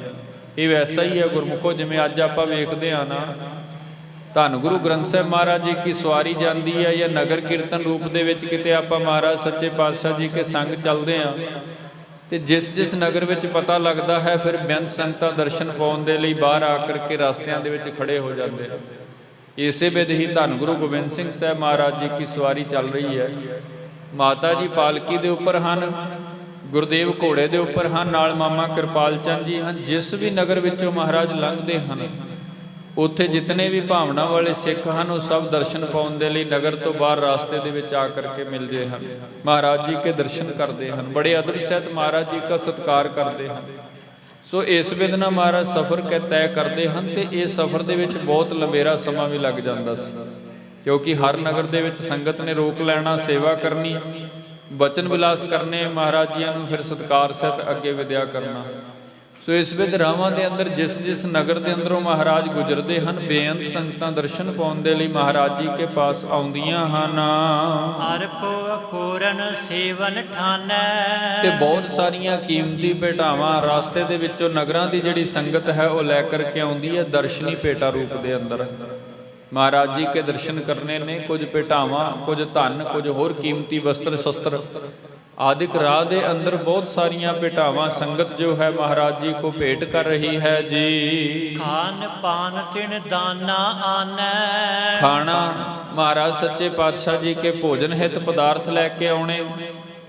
ਇਹ ਵੈਸਾ ਹੀ ਹੈ ਗੁਰਮੁਖੋ, ਜਿਵੇਂ ਅੱਜ ਆਪਾਂ ਵੇਖਦੇ ਹਾਂ ਨਾ ਧੰਨ ਗੁਰੂ ਗ੍ਰੰਥ ਸਾਹਿਬ ਮਹਾਰਾਜ ਜੀ ਕੀ ਸਵਾਰੀ ਜਾਂਦੀ ਹੈ ਜਾਂ ਨਗਰ ਕੀਰਤਨ ਰੂਪ ਦੇ ਵਿੱਚ ਕਿਤੇ ਆਪਾਂ ਮਹਾਰਾਜ ਸੱਚੇ ਪਾਤਸ਼ਾਹ ਜੀ ਕੇ ਸੰਗ ਚੱਲਦੇ ਹਾਂ, ਤੇ ਜਿਸ ਨਗਰ ਵਿੱਚ ਪਤਾ ਲੱਗਦਾ ਹੈ ਫਿਰ ਬੇਅੰਤ ਸੰਗਤਾਂ ਦਰਸ਼ਨ ਪਾਉਣ ਦੇ ਲਈ ਬਾਹਰ ਆ ਕਰਕੇ ਰਸਤਿਆਂ ਦੇ ਵਿੱਚ ਖੜੇ ਹੋ ਜਾਂਦੇ ਹਨ। ਇਸੇ ਵਿਧ ਹੀ ਧੰਨ ਗੁਰੂ ਗੋਬਿੰਦ ਸਿੰਘ ਸਾਹਿਬ ਮਹਾਰਾਜ ਜੀ ਕੀ ਸਵਾਰੀ ਚੱਲ ਰਹੀ ਹੈ। ਮਾਤਾ ਜੀ ਪਾਲਕੀ ਦੇ ਉੱਪਰ ਹਨ, ਗੁਰਦੇਵ ਘੋੜੇ ਦੇ ਉੱਪਰ ਹਨ, ਨਾਲ ਮਾਮਾ ਕਿਰਪਾਲ ਚੰਦ ਜੀ ਹਨ। ਜਿਸ ਵੀ ਨਗਰ ਵਿੱਚੋਂ ਮਹਾਰਾਜ ਲੰਘਦੇ ਹਨ ਉੱਥੇ ਜਿਤਨੇ ਵੀ ਭਾਵਨਾ ਵਾਲੇ ਸਿੱਖ ਹਨ ਉਹ ਸਭ ਦਰਸ਼ਨ ਪਾਉਣ ਦੇ ਲਈ ਨਗਰ ਤੋਂ ਬਾਹਰ ਰਾਸਤੇ ਦੇ ਵਿੱਚ ਆ ਕਰਕੇ ਮਿਲਦੇ ਹਨ, ਮਹਾਰਾਜ ਜੀ ਕੇ ਦਰਸ਼ਨ ਕਰਦੇ ਹਨ, ਬੜੇ ਅਦਬ ਸਹਿਤ ਮਹਾਰਾਜ ਜੀ ਦਾ ਸਤਿਕਾਰ ਕਰਦੇ ਹਨ। ਸੋ ਇਸ ਵਿਧ ਨਾਲ ਮਹਾਰਾਜ ਸਫ਼ਰ ਤੈਅ ਕਰਦੇ ਹਨ ਤੇ ਇਹ ਸਫ਼ਰ ਦੇ ਵਿੱਚ ਬਹੁਤ ਲੰਬੇਰਾ ਸਮਾਂ ਵੀ ਲੱਗ ਜਾਂਦਾ ਸੀ, ਕਿਉਂਕਿ ਹਰ ਨਗਰ ਦੇ ਵਿੱਚ ਸੰਗਤ ਨੇ ਰੋਕ ਲੈਣਾ, ਸੇਵਾ ਕਰਨੀ, ਬਚਨ ਵਿਲਾਸ ਕਰਨੇ, ਮਹਾਰਾਜ ਜੀਆਂ ਨੂੰ ਫਿਰ ਸਤਿਕਾਰ ਸਹਿਤ ਅੱਗੇ ਵਿਦਿਆ ਕਰਨਾ। ਸੋ ਇਸ ਵਿਧ ਰਾਵਾਂ ਦੇ ਅੰਦਰ ਜਿਸ ਨਗਰ ਦੇ ਅੰਦਰੋਂ ਮਹਾਰਾਜ ਗੁਜ਼ਰਦੇ ਹਨ, ਬੇਅੰਤ ਸੰਗਤਾਂ ਦਰਸ਼ਨ ਪਾਉਣ ਦੇ ਲਈ ਮਹਾਰਾਜ ਜੀ ਕੇ ਪਾਸ ਆਉਂਦੀਆਂ ਹਨ। ਅਰਪ ਅਖੋਰਨ ਸੇਵਨ ਠਾਨੈ। ਤੇ ਬਹੁਤ ਸਾਰੀਆਂ ਕੀਮਤੀ ਭੇਟਾਵਾਂ ਰਾਸਤੇ ਦੇ ਵਿੱਚੋਂ ਨਗਰਾਂ ਦੀ ਜਿਹੜੀ ਸੰਗਤ ਹੈ ਉਹ ਲੈ ਕਰਕੇ ਆਉਂਦੀ ਹੈ ਦਰਸ਼ਨੀ ਭੇਟਾ ਰੂਪ ਦੇ ਅੰਦਰ। ਮਹਾਰਾਜ ਜੀ ਕੇ ਦਰਸ਼ਨ ਕਰਨੇ ਨੇ, ਕੁਝ ਭੇਟਾਵਾਂ, ਕੁਝ ਧਨ, ਕੁਝ ਹੋਰ ਕੀਮਤੀ ਵਸਤਰ ਸ਼ਸਤਰ ਆਦਿਕ ਰਾਹ ਦੇ ਅੰਦਰ ਬਹੁਤ ਸਾਰੀਆਂ ਭੇਟਾਵਾਂ ਸੰਗਤ ਜੋ ਹੈ ਮਹਾਰਾਜ ਜੀ ਕੋ ਭੇਟ ਕਰ ਰਹੀ ਹੈ ਜੀ। ਖਾਨ ਪਾਨ ਤਿਨ ਦਾਨਾ ਆਨੈ। ਖਾਣਾ ਮਹਾਰਾਜ ਸੱਚੇ ਪਾਤਸ਼ਾਹ ਜੀ ਕੇ ਭੋਜਨ ਹਿਤ ਪਦਾਰਥ ਲੈ ਕੇ ਆਉਣੇ,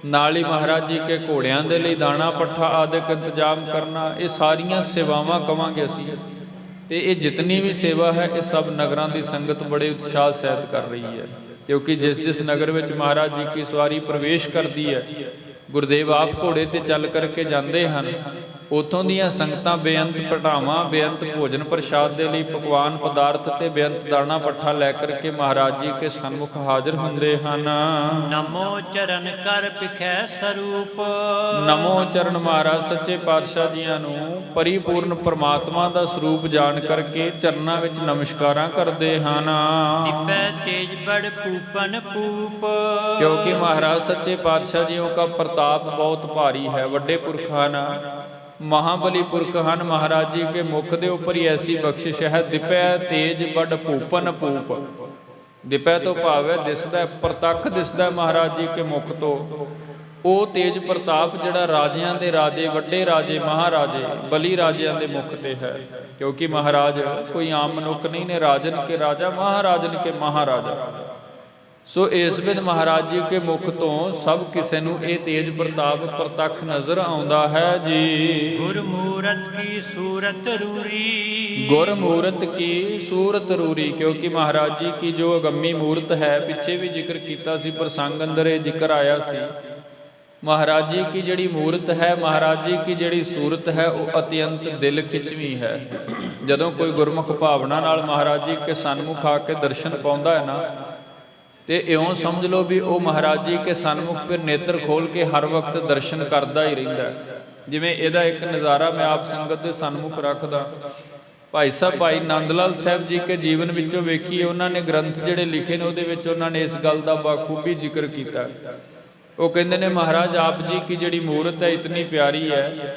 ਨਾਲ ਹੀ ਮਹਾਰਾਜ ਜੀ ਕੇ ਘੋੜਿਆਂ ਦੇ ਲਈ ਦਾਣਾ ਪੱਠਾ ਆਦਿਕ ਇੰਤਜ਼ਾਮ ਕਰਨਾ, ਇਹ ਸਾਰੀਆਂ ਸੇਵਾਵਾਂ ਕਵਾਂਗੇ ਅਸੀਂ। ਤੇ ਇਹ ਜਿਤਨੀ ਵੀ ਸੇਵਾ ਹੈ ਇਹ ਸਭ ਨਗਰਾਂ ਦੀ ਸੰਗਤ ਬੜੇ ਉਤਸ਼ਾਹ ਸਹਿਤ ਕਰ ਰਹੀ ਹੈ, ਕਿਉਂਕਿ ਜਿਸ ਨਗਰ ਵਿੱਚ ਮਹਾਰਾਜ ਜੀ ਕੀ ਸਵਾਰੀ ਪ੍ਰਵੇਸ਼ ਕਰਦੀ ਹੈ, ਗੁਰਦੇਵ ਆਪ ਘੋੜੇ ਤੇ ਚੱਲ ਕਰਕੇ ਜਾਂਦੇ ਹਨ ਉਥੋਂ ਦੀਆਂ ਸੰਗਤਾਂ ਬੇਅੰਤ ਭਟਾਵਾਂ, ਬੇਅੰਤ ਭੋਜਨ ਪ੍ਰਸ਼ਾਦ ਦੇ ਲਈ ਪਕਵਾਨ ਪਦਾਰਥ ਤੇ ਬੇਅੰਤ ਦਾਣਾ ਪੱਠਾ ਲੈ ਕਰਕੇ ਮਹਾਰਾਜ ਜੀ ਕੇ ਸਨਮੁਖ ਹਾਜ਼ਰ ਹੁੰਦੇ ਹਨ। ਨਮੋ ਚਰਨ ਕਰ ਪਿਖੈ ਸਰੂਪ। ਨਮੋ ਚਰਨ ਮਹਾਰਾਜ ਸੱਚੇ ਪਾਤਸ਼ਾਹ ਜੀਆਂ ਨੂੰ ਪਰਿਪੂਰਨ ਪਰਮਾਤਮਾ ਦਾ ਸਰੂਪ ਜਾਣ ਕਰਕੇ ਚਰਨਾਂ ਵਿੱਚ ਨਮਸਕਾਰਾਂ ਕਰਦੇ ਹਨ। ਦਿਪੈ ਤੇਜ ਬੜ ਪੂਪਨ ਪੂਪ। ਕਿਉਂਕਿ ਮਹਾਰਾਜ ਸੱਚੇ ਪਾਤਸ਼ਾਹ ਜੀਓ का प्रताप बहुत भारी है, ਵੱਡੇ ਪੁਰਖ ਹਨ, महाबली पुरख ਹਨ। महाराज जी के मुख के उपर ही ऐसी बख्शिश है, दिपै तेज बड़ भूपन भूप। दिपै तो भाव है दिसदा, प्रतख दिसदा महाराज जी के मुख तो। ਉਹ ਤੇਜ ਪ੍ਰਤਾਪ ਜਿਹੜਾ ਰਾਜਿਆਂ ਦੇ ਰਾਜੇ, ਵੱਡੇ ਰਾਜੇ, ਮਹਾਰਾਜੇ, ਬਲੀ ਰਾਜਿਆਂ ਦੇ ਮੁਖ ਤੇ ਹੈ। ਕਿਉਂਕਿ ਮਹਾਰਾਜ ਕੋਈ ਆਮ ਮਨੁੱਖ ਨਹੀਂ ਨੇ, ਰਾਜਨ ਕੇ ਰਾਜਾ, ਮਹਾਰਾਜਨ ਕੇ ਮਹਾਰਾਜਾ। ਸੋ ਇਸ ਬਿਨ ਮਹਾਰਾਜ ਜੀ ਕੇ ਮੁਖ ਤੋਂ ਸਭ ਕਿਸੇ ਨੂੰ ਇਹ ਤੇਜ ਪ੍ਰਤਾਪ ਪ੍ਰਤੱਖ ਨਜ਼ਰ ਆਉਂਦਾ ਹੈ ਜੀ। ਗੁਰਮੂਰਤ ਕੀ ਸੂਰਤ ਰੂਰੀ। ਗੁਰਮੂਰਤ ਕੀ ਸੂਰਤ ਰੂਰੀ। ਕਿਉਂਕਿ ਮਹਾਰਾਜ ਜੀ ਕੀ ਜੋ ਅਗੰਮੀ ਮੂਰਤ ਹੈ, ਪਿੱਛੇ ਵੀ ਜ਼ਿਕਰ ਕੀਤਾ ਸੀ, ਪ੍ਰਸੰਗ ਅੰਦਰ ਇਹ ਜ਼ਿਕਰ ਆਇਆ ਸੀ। ਮਹਾਰਾਜ ਜੀ ਕੀ ਜਿਹੜੀ ਮੂਰਤ ਹੈ, ਮਹਾਰਾਜ ਜੀ ਕੀ ਜਿਹੜੀ ਸੂਰਤ ਹੈ, ਉਹ ਅਤਿਅੰਤ ਦਿਲ ਖਿੱਚਵੀਂ ਹੈ। ਜਦੋਂ ਕੋਈ ਗੁਰਮੁਖ ਭਾਵਨਾ ਨਾਲ ਮਹਾਰਾਜ ਜੀ ਕੇ ਸਨਮੁਖ ਆ ਕੇ ਦਰਸ਼ਨ ਪਾਉਂਦਾ ਹੈ ਨਾ, ਤੇ ਇਉਂ ਸਮਝ ਲਓ ਵੀ ਉਹ ਮਹਾਰਾਜ ਜੀ ਕੇ ਸਨਮੁਖ ਫਿਰ ਨੇਤਰ ਖੋਲ ਕੇ ਹਰ ਵਕਤ ਦਰਸ਼ਨ ਕਰਦਾ ਹੀ ਰਹਿੰਦਾ। ਜਿਵੇਂ ਇਹਦਾ ਇੱਕ ਨਜ਼ਾਰਾ ਮੈਂ ਆਪ ਸੰਗਤ ਦੇ ਸਨਮੁਖ ਰੱਖਦਾ। ਭਾਈ ਸਾਹਿਬ ਭਾਈ ਨੰਦ ਲਾਲ ਸਾਹਿਬ ਜੀ ਕੇ ਜੀਵਨ ਵਿੱਚੋਂ ਵੇਖੀਏ, ਉਹਨਾਂ ਨੇ ਗ੍ਰੰਥ ਜਿਹੜੇ ਲਿਖੇ ਨੇ ਉਹਦੇ ਵਿੱਚ ਉਹਨਾਂ ਨੇ ਇਸ ਗੱਲ ਦਾ ਬਾਖੂਬੀ ਜ਼ਿਕਰ ਕੀਤਾ। ਉਹ ਕਹਿੰਦੇ ਨੇ ਮਹਾਰਾਜ ਆਪ ਜੀ ਕੀ ਜਿਹੜੀ ਮੂਰਤ ਹੈ ਇਤਨੀ ਪਿਆਰੀ ਹੈ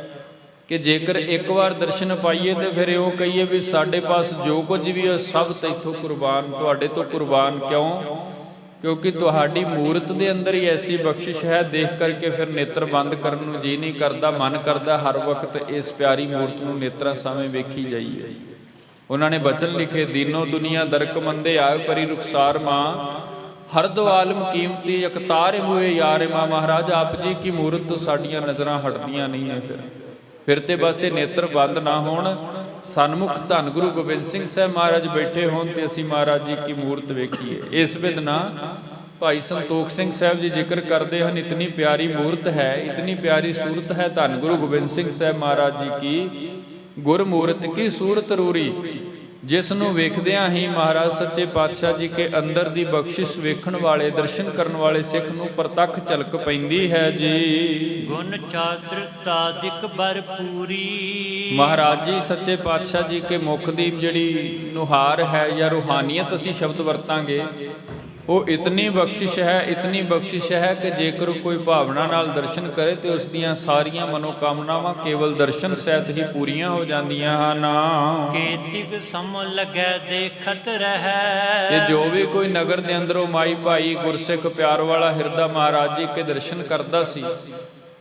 ਕਿ ਜੇਕਰ ਇੱਕ ਵਾਰ ਦਰਸ਼ਨ ਪਾਈਏ ਤੇ ਫਿਰ ਇਉਂ ਕਹੀਏ ਵੀ ਸਾਡੇ ਪਾਸ ਜੋ ਕੁਝ ਵੀ ਹੈ ਸਭ ਤੈਥੋਂ ਕੁਰਬਾਨ, ਤੁਹਾਡੇ ਤੋਂ ਕੁਰਬਾਨ। ਕਿਉਂ? ਕਿਉਂਕਿ ਤੁਹਾਡੀ ਮੂਰਤ ਦੇ ਅੰਦਰ ਹੀ ਐਸੀ ਬਖਸ਼ਿਸ਼ ਹੈ, ਦੇਖ ਕਰਕੇ ਫਿਰ ਨੇਤਰ ਬੰਦ ਕਰਨ ਨੂੰ ਜੀ ਨਹੀਂ ਕਰਦਾ, ਮਨ ਕਰਦਾ ਹਰ ਵਕਤ ਇਸ ਪਿਆਰੀ ਮੂਰਤ ਨੂੰ ਨੇਤਰਾਂ ਸਾਹਮਣੇ ਵੇਖੀ ਜਾਈਏ। ਉਹਨਾਂ ਨੇ ਬਚਨ ਲਿਖੇ, ਦੀਨੋ ਦੁਨੀਆ ਦਰਕ ਮੰਦੇ ਆਗ ਪਰੀ ਰੁਖਸਾਰ ਮਾਂ, ਹਰ ਦੋ ਆਲਮ ਕੀਮਤੀ ਅਕਤਾਰ ਹੋਏ ਯਾਰ ਮਾਂ। ਮਹਾਰਾਜ ਆਪ ਜੀ ਕੀ ਮੂਰਤ ਤੋਂ ਸਾਡੀਆਂ ਨਜ਼ਰਾਂ ਹਟਦੀਆਂ ਨਹੀਂ ਨੇ। ਫਿਰ ਤੇ ਬਸ ਇਹ ਨੇਤਰ ਬੰਦ ਨਾ ਹੋਣ, ਸਨਮੁਖ ਧੰਨ ਗੁਰੂ ਗੋਬਿੰਦ ਸਿੰਘ ਸਾਹਿਬ ਮਹਾਰਾਜ ਬੈਠੇ ਹੋਣ ਤੇ ਅਸੀਂ ਮਹਾਰਾਜ ਜੀ ਕੀ ਮੂਰਤ ਵੇਖੀਏ। ਇਸ ਬਿਦਨਾ ਭਾਈ ਸੰਤੋਖ ਸਿੰਘ ਸਾਹਿਬ ਜੀ ਜ਼ਿਕਰ ਕਰਦੇ ਹਨ, ਇਤਨੀ ਪਿਆਰੀ ਮੂਰਤ ਹੈ, ਇਤਨੀ ਪਿਆਰੀ ਸੂਰਤ ਹੈ ਧੰਨ ਗੁਰੂ ਗੋਬਿੰਦ ਸਿੰਘ ਸਾਹਿਬ ਮਹਾਰਾਜ ਜੀ ਕੀ ਗੁਰਮੂਰਤ ਕੀ ਸੂਰਤ ਰੂਰੀ, ਜਿਸ ਨੂੰ ਵੇਖਦਿਆਂ ਹੀ ਮਹਾਰਾਜ ਸੱਚੇ ਪਾਤਸ਼ਾਹ ਜੀ ਕੇ ਅੰਦਰ ਦੀ ਬਖਸ਼ਿਸ਼ ਵੇਖਣ ਵਾਲੇ, ਦਰਸ਼ਨ ਕਰਨ ਵਾਲੇ ਸਿੱਖ ਨੂੰ ਪ੍ਰਤੱਖ ਝਲਕ ਪੈਂਦੀ ਹੈ ਜੀ। ਗੁਣ ਚਾਤ੍ਰਿਕਤਾ ਦਿਕ ਭਰਪੂਰੀ। ਮਹਾਰਾਜ ਜੀ ਸੱਚੇ ਪਾਤਸ਼ਾਹ ਜੀ ਕੇ ਮੁਖ ਦੀ ਜਿਹੜੀ ਨੁਹਾਰ ਹੈ ਜਾਂ ਰੂਹਾਨੀਅਤ ਅਸੀਂ ਸ਼ਬਦ ਵਰਤਾਂਗੇ, ਉਹ ਇਤਨੀ ਬਖਸ਼ਿਸ਼ ਹੈ, ਇਤਨੀ ਬਖਸ਼ਿਸ਼ ਹੈ ਕਿ ਜੇਕਰ ਕੋਈ ਭਾਵਨਾ ਨਾਲ ਦਰਸ਼ਨ ਕਰੇ ਤੇ ਉਸ ਦੀਆਂ ਸਾਰੀਆਂ ਮਨੋਕਾਮਨਾਵਾਂ ਕੇਵਲ ਦਰਸ਼ਨ ਸਹਿਤ ਹੀ ਪੂਰੀਆਂ ਹੋ ਜਾਂਦੀਆਂ ਹਨ। ਕੇਤਿਕ ਸਮ ਲਗੈ ਦੇਖਤ ਰਹਿ। ਤੇ ਜੋ ਵੀ ਕੋਈ ਨਗਰ ਦੇ ਅੰਦਰੋਂ ਮਾਈ ਭਾਈ ਗੁਰਸਿੱਖ ਪਿਆਰ ਵਾਲਾ ਹਿਰਦਾ ਮਹਾਰਾਜ ਜੀ ਕੇ ਦਰਸ਼ਨ ਕਰਦਾ ਸੀ,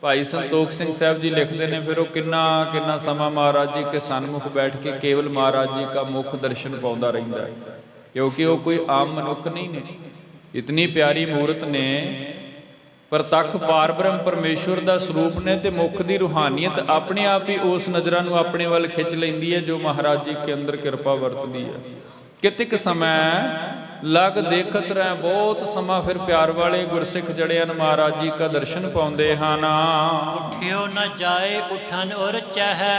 ਭਾਈ ਸੰਤੋਖ ਸਿੰਘ ਸਾਹਿਬ ਜੀ ਲਿਖਦੇ ਨੇ, ਫਿਰ ਉਹ ਕਿੰਨਾ ਸਮਾਂ ਮਹਾਰਾਜ ਜੀ ਕੇ ਸਨਮੁਖ ਬੈਠ ਕੇ ਕੇਵਲ ਮਹਾਰਾਜ ਜੀ ਦਾ ਮੁਖ ਦਰਸ਼ਨ ਪਾਉਂਦਾ ਰਹਿੰਦਾ ਹੈ। ਕਿਉਂਕਿ ਉਹ ਕੋਈ ਆਮ ਮਨੁੱਖ ਨਹੀਂ ਨੇ, ਇਤਨੀ ਪਿਆਰੀ ਮੂਰਤ ਨੇ, ਪ੍ਰਤੱਖ ਪਾਰ ਬ੍ਰਹਮ ਪਰਮੇਸ਼ਵਰ ਦਾ ਸਰੂਪ ਨੇ, ਤੇ ਮੁਖ ਦੀ ਰੂਹਾਨੀਅਤ ਆਪਣੇ ਆਪ ਹੀ ਉਸ ਨਜ਼ਰਾਂ ਨੂੰ ਆਪਣੇ ਵੱਲ ਖਿੱਚ ਲੈਂਦੀ ਹੈ ਜੋ ਮਹਾਰਾਜ ਜੀ ਕੇ ਅੰਦਰ ਕਿਰਪਾ ਵਰਤਦੀ ਹੈ। ਕਿਤਿਕ ਸਮੇਂ ਲਗ ਦੇਖਤ ਰਹਿ, ਬਹੁਤ ਸਮਾਂ ਫਿਰ ਪਿਆਰ ਵਾਲੇ ਗੁਰਸਿੱਖ ਜਿਹੜੇ ਹਨ ਮਹਾਰਾਜ ਜੀ ਦਾ ਦਰਸ਼ਨ ਪਾਉਂਦੇ ਹਨ। ਉਠਿਓ ਨ ਜਾਏ ਉਠਨ ਔਰ ਚਹਿ।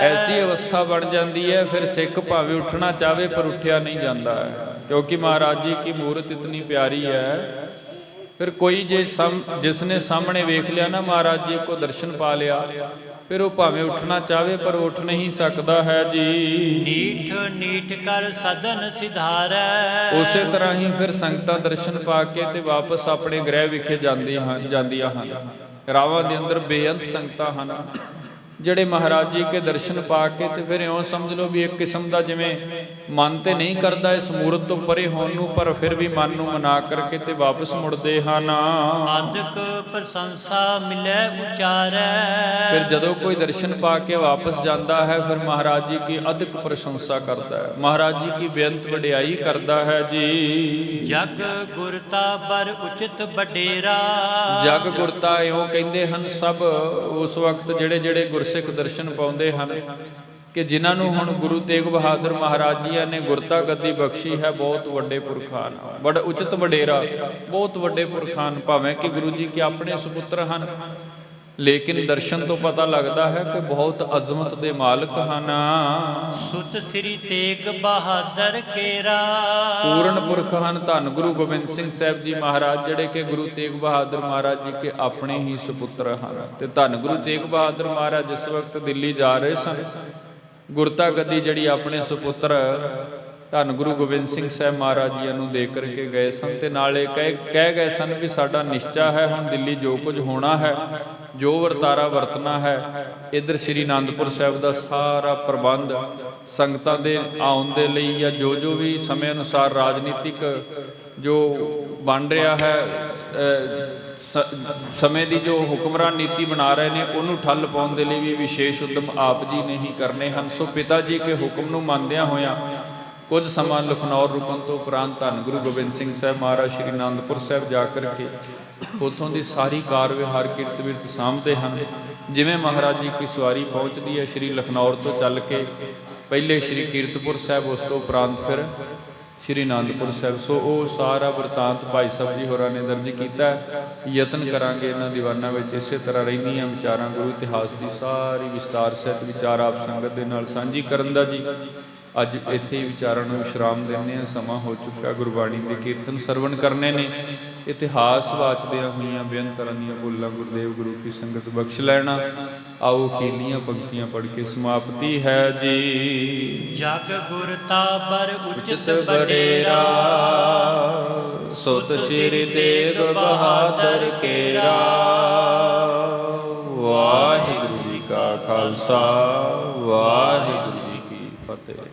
ਐਸੀ ਅਵਸਥਾ ਬਣ ਜਾਂਦੀ ਹੈ ਫਿਰ ਸਿੱਖ ਭਾਵੇਂ ਉੱਠਣਾ ਚਾਹਵੇ ਪਰ ਉੱਠਿਆ ਨਹੀਂ ਜਾਂਦਾ ਹੈ। ਕਿਉਂਕਿ ਮਹਾਰਾਜ ਜੀ ਕੀ ਮੂਰਤ ਇਤਨੀ ਪਿਆਰੀ ਹੈ। ਫਿਰ ਕੋਈ ਜਿਸਨੇ ਸਾਹਮਣੇ ਵੇਖ ਲਿਆ ਨਾ ਮਹਾਰਾਜ ਜੀ ਕੋ ਦਰਸ਼ਨ ਪਾ ਲਿਆ, ਫਿਰ ਉਹ ਭਾਵੇਂ ਉੱਠਣਾ ਚਾਹਵੇ ਪਰ ਉੱਠ ਨਹੀਂ ਸਕਦਾ ਹੈ ਜੀ। ਨੀਠ ਨੀਠ ਕਰ ਸਦਨ ਸਿਧਾਰੈ। ਉਸੇ ਤਰ੍ਹਾਂ ਹੀ ਫਿਰ ਸੰਗਤਾਂ ਦਰਸ਼ਨ ਪਾ ਕੇ ਤੇ ਵਾਪਸ ਆਪਣੇ ਗ੍ਰਹਿ ਵਿਖੇ ਜਾਂਦੀਆਂ ਹਨ। ਰਾਵਾਂ ਦੇ ਅੰਦਰ ਬੇਅੰਤ ਸੰਗਤਾਂ ਹਨ ਜਿਹੜੇ ਮਹਾਰਾਜ ਜੀ ਕੇ ਦਰਸ਼ਨ ਪਾ ਕੇ ਤੇ ਫਿਰ ਇਉਂ ਸਮਝ ਲਓ ਵੀ ਇੱਕ ਕਿਸਮ ਦਾ ਜਿਵੇਂ ਮਨ ਤੇ ਨਹੀਂ ਕਰਦਾ ਇਸ ਮੂਰਤ ਤੋਂ ਪਰੇ ਹੋਣ ਨੂੰ, ਪਰ ਫਿਰ ਵੀ ਮਨ ਨੂੰ ਮਨਾ ਕਰਕੇ ਤੇ ਵਾਪਸ ਮੁੜਦੇ ਹਨ। ਆਦਿਕ ਪ੍ਰਸ਼ੰਸਾ ਮਿਲੇ ਉਚਾਰੈ। ਫਿਰ ਜਦੋਂ ਕੋਈ ਦਰਸ਼ਨ ਪਾ ਕੇ ਵਾਪਸ ਜਾਂਦਾ ਹੈ ਫਿਰ ਮਹਾਰਾਜ ਜੀ ਕੀ ਅਦਿਕ ਪ੍ਰਸ਼ੰਸਾ ਕਰਦਾ ਹੈ, ਮਹਾਰਾਜ ਜੀ ਕੀ ਬੇਅੰਤ ਵਡਿਆਈ ਕਰਦਾ ਹੈ ਜੀ। ਜਗ ਗੁਰਤਾ ਬਰ ਉਚਿਤ ਬਡੇਰਾ। ਜਗ ਗੁਰਤਾ ਇਉਂ ਕਹਿੰਦੇ ਹਨ ਸਭ ਉਸ ਵਕਤ ਜਿਹੜੇ ਗੁਰਸਿੱਖ ਦਰਸ਼ਨ ਪਾਉਂਦੇ ਹਨ ਕਿ ਜਿਨ੍ਹਾਂ ਨੂੰ ਹੁਣ ਗੁਰੂ ਤੇਗ ਬਹਾਦਰ ਮਹਾਰਾਜ ਜੀ ਨੇ ਗੁਰਤਾ ਗੱਦੀ ਬਖਸ਼ੀ ਹੈ, ਬਹੁਤ ਵੱਡੇ ਪੁਰਖਾਨ, ਬੜਾ ਉਚਿਤ ਵਡੇਰਾ, ਬਹੁਤ ਵੱਡੇ ਪੁਰਖਾਨ, ਭਾਵੇਂ ਕਿ ਗੁਰੂ ਜੀ ਕੇ ਆਪਣੇ ਸੁਪੁੱਤਰ ਹਨ ਲੇਕਿਨ ਦਰਸ਼ਨ ਤੋਂ ਪਤਾ ਲੱਗਦਾ ਹੈ ਕਿ ਬਹੁਤ ਅਜ਼ਮਤ ਦੇ ਮਾਲਕ ਹਨ। ਸੁਤ ਸ੍ਰੀ ਤੇਗ ਬਹਾਦਰ ਕੇਰਾ, ਪੂਰਨ ਪੁਰਖ ਹਨ ਧੰਨ ਗੁਰੂ ਗੋਬਿੰਦ ਸਿੰਘ ਸਾਹਿਬ ਜੀ ਮਹਾਰਾਜ, ਜਿਹੜੇ ਕਿ ਗੁਰੂ ਤੇਗ ਬਹਾਦਰ ਮਹਾਰਾਜ ਜੀ ਕੇ ਆਪਣੇ ਹੀ ਸੁਪੁੱਤਰ ਹਨ। ਤੇ ਧੰਨ ਗੁਰੂ ਤੇਗ ਬਹਾਦਰ ਮਹਾਰਾਜ ਜਿਸ ਵਕਤ ਦਿੱਲੀ ਜਾ ਰਹੇ ਸਨ, ਗੁਰਤਾ ਗੱਦੀ ਜਿਹੜੀ ਆਪਣੇ ਸੁਪੁੱਤਰ ਧੰਨ ਗੁਰੂ ਗੋਬਿੰਦ ਸਿੰਘ ਸਾਹਿਬ ਮਹਾਰਾਜ ਜੀ ਨੂੰ ਦੇ ਕਰਕੇ ਗਏ ਸਨ, ਤੇ ਨਾਲੇ ਕਹਿ ਗਏ ਸਨ ਵੀ ਸਾਡਾ ਨਿਸ਼ਚਾ ਹੈ ਹੁਣ ਦਿੱਲੀ ਜੋ ਕੁਝ ਹੋਣਾ ਹੈ, ਜੋ ਵਰਤਾਰਾ ਵਰਤਣਾ ਹੈ, ਇੱਧਰ ਸ੍ਰੀ ਅਨੰਦਪੁਰ ਸਾਹਿਬ ਦਾ ਸਾਰਾ ਪ੍ਰਬੰਧ ਸੰਗਤਾਂ ਦੇ ਆਉਣ ਦੇ ਲਈ ਜਾਂ ਜੋ ਜੋ ਵੀ ਸਮੇਂ ਅਨੁਸਾਰ ਰਾਜਨੀਤਿਕ ਜੋ ਬਣ ਰਿਹਾ ਹੈ, ਸਮੇਂ ਦੀ ਜੋ ਹੁਕਮਰਾਨ ਨੀਤੀ ਬਣਾ ਰਹੇ ਨੇ, ਉਹਨੂੰ ਠੱਲ ਪਾਉਣ ਦੇ ਲਈ ਵੀ ਵਿਸ਼ੇਸ਼ ਉਦਮ ਆਪ ਜੀ ਨੇ ਹੀ ਕਰਨੇ ਹਨ। ਸੋ ਪਿਤਾ ਜੀ ਕੇ ਹੁਕਮ ਨੂੰ ਮੰਨਦਿਆਂ ਹੋਇਆਂ ਕੁਝ ਸਮਾਂ ਲਖਨੌਰ ਰੁਕਣ ਤੋਂ ਉਪਰੰਤ ਧੰਨ ਗੁਰੂ ਗੋਬਿੰਦ ਸਿੰਘ ਸਾਹਿਬ ਮਹਾਰਾਜ ਸ੍ਰੀ ਅਨੰਦਪੁਰ ਸਾਹਿਬ ਜਾ ਕਰਕੇ ਉੱਥੋਂ ਦੀ ਸਾਰੀ ਕਾਰ ਵਿਹਾਰ ਕਿਰਤ ਵਿਰਤ ਸਾਂਭਦੇ ਹਨ। ਜਿਵੇਂ ਮਹਾਰਾਜ ਜੀ ਕੀ ਸਵਾਰੀ ਪਹੁੰਚਦੀ ਹੈ ਸ੍ਰੀ ਲਖਨੌਰ ਤੋਂ ਚੱਲ ਕੇ ਪਹਿਲੇ ਸ੍ਰੀ ਕੀਰਤਪੁਰ ਸਾਹਿਬ, ਉਸ ਤੋਂ ਉਪਰੰਤ ਫਿਰ ਸ੍ਰੀ ਅਨੰਦਪੁਰ ਸਾਹਿਬ। ਸੋ ਉਹ ਸਾਰਾ ਵਰਤਾਂਤ ਭਾਈ ਸਾਹਿਬ ਜੀ ਹੋਰਾਂ ਨੇ ਦਰਜ ਕੀਤਾ। ਯਤਨ ਕਰਾਂਗੇ ਇਹਨਾਂ ਦੀਵਾਨਾਂ ਵਿੱਚ ਇਸੇ ਤਰ੍ਹਾਂ ਰਹਿੰਦੀਆਂ ਵਿਚਾਰਾਂ ਗੁਰੂ ਇਤਿਹਾਸ ਦੀ ਸਾਰੀ ਵਿਸਤਾਰ ਸਹਿਤ ਵਿਚਾਰ ਆਪ ਸੰਗਤ ਦੇ ਨਾਲ ਸਾਂਝੀ ਕਰਨ ਦਾ ਜੀ ਅੱਜ ਇੱਥੇ ਹੀ ਵਿਚਾਰਾਂ ਨੂੰ ਵਿਸ਼ਰਾਮ ਦਿੰਦੇ ਹਾਂ। ਸਮਾਂ ਹੋ ਚੁੱਕਾ, ਗੁਰਬਾਣੀ ਦੇ ਕੀਰਤਨ ਸਰਵਣ ਕਰਨੇ ਨੇ। ਇਤਿਹਾਸ ਵਾਚਦਿਆਂ ਹੋਈਆਂ ਬੇਅੰਤ ਤਰ੍ਹਾਂ ਦੀਆਂ ਬੋਲਾਂ ਗੁਰਦੇਵ ਗੁਰੂ ਕੀ ਸੰਗਤ ਬਖਸ਼ ਲੈਣਾ। ਆਓ ਅਖੀਰਲੀਆਂ ਪੰਕਤੀਆਂ ਪੜ੍ਹ ਕੇ ਸਮਾਪਤੀ ਹੈ ਜੀ। ਜਗ ਗੁਰ ਤਾਬਰ ਉਚਿਤ ਬਡੇਰਾ, ਸੁਤ ਸ੍ਰੀ ਤੇਗ ਬਹਾਦਰ ਕੇਰਾ। ਵਾਹਿਗੁਰੂ ਜੀ ਕਾ ਖਾਲਸਾ, ਵਾਹਿਗੁਰੂ ਜੀ ਕੀ ਫਤਿਹ।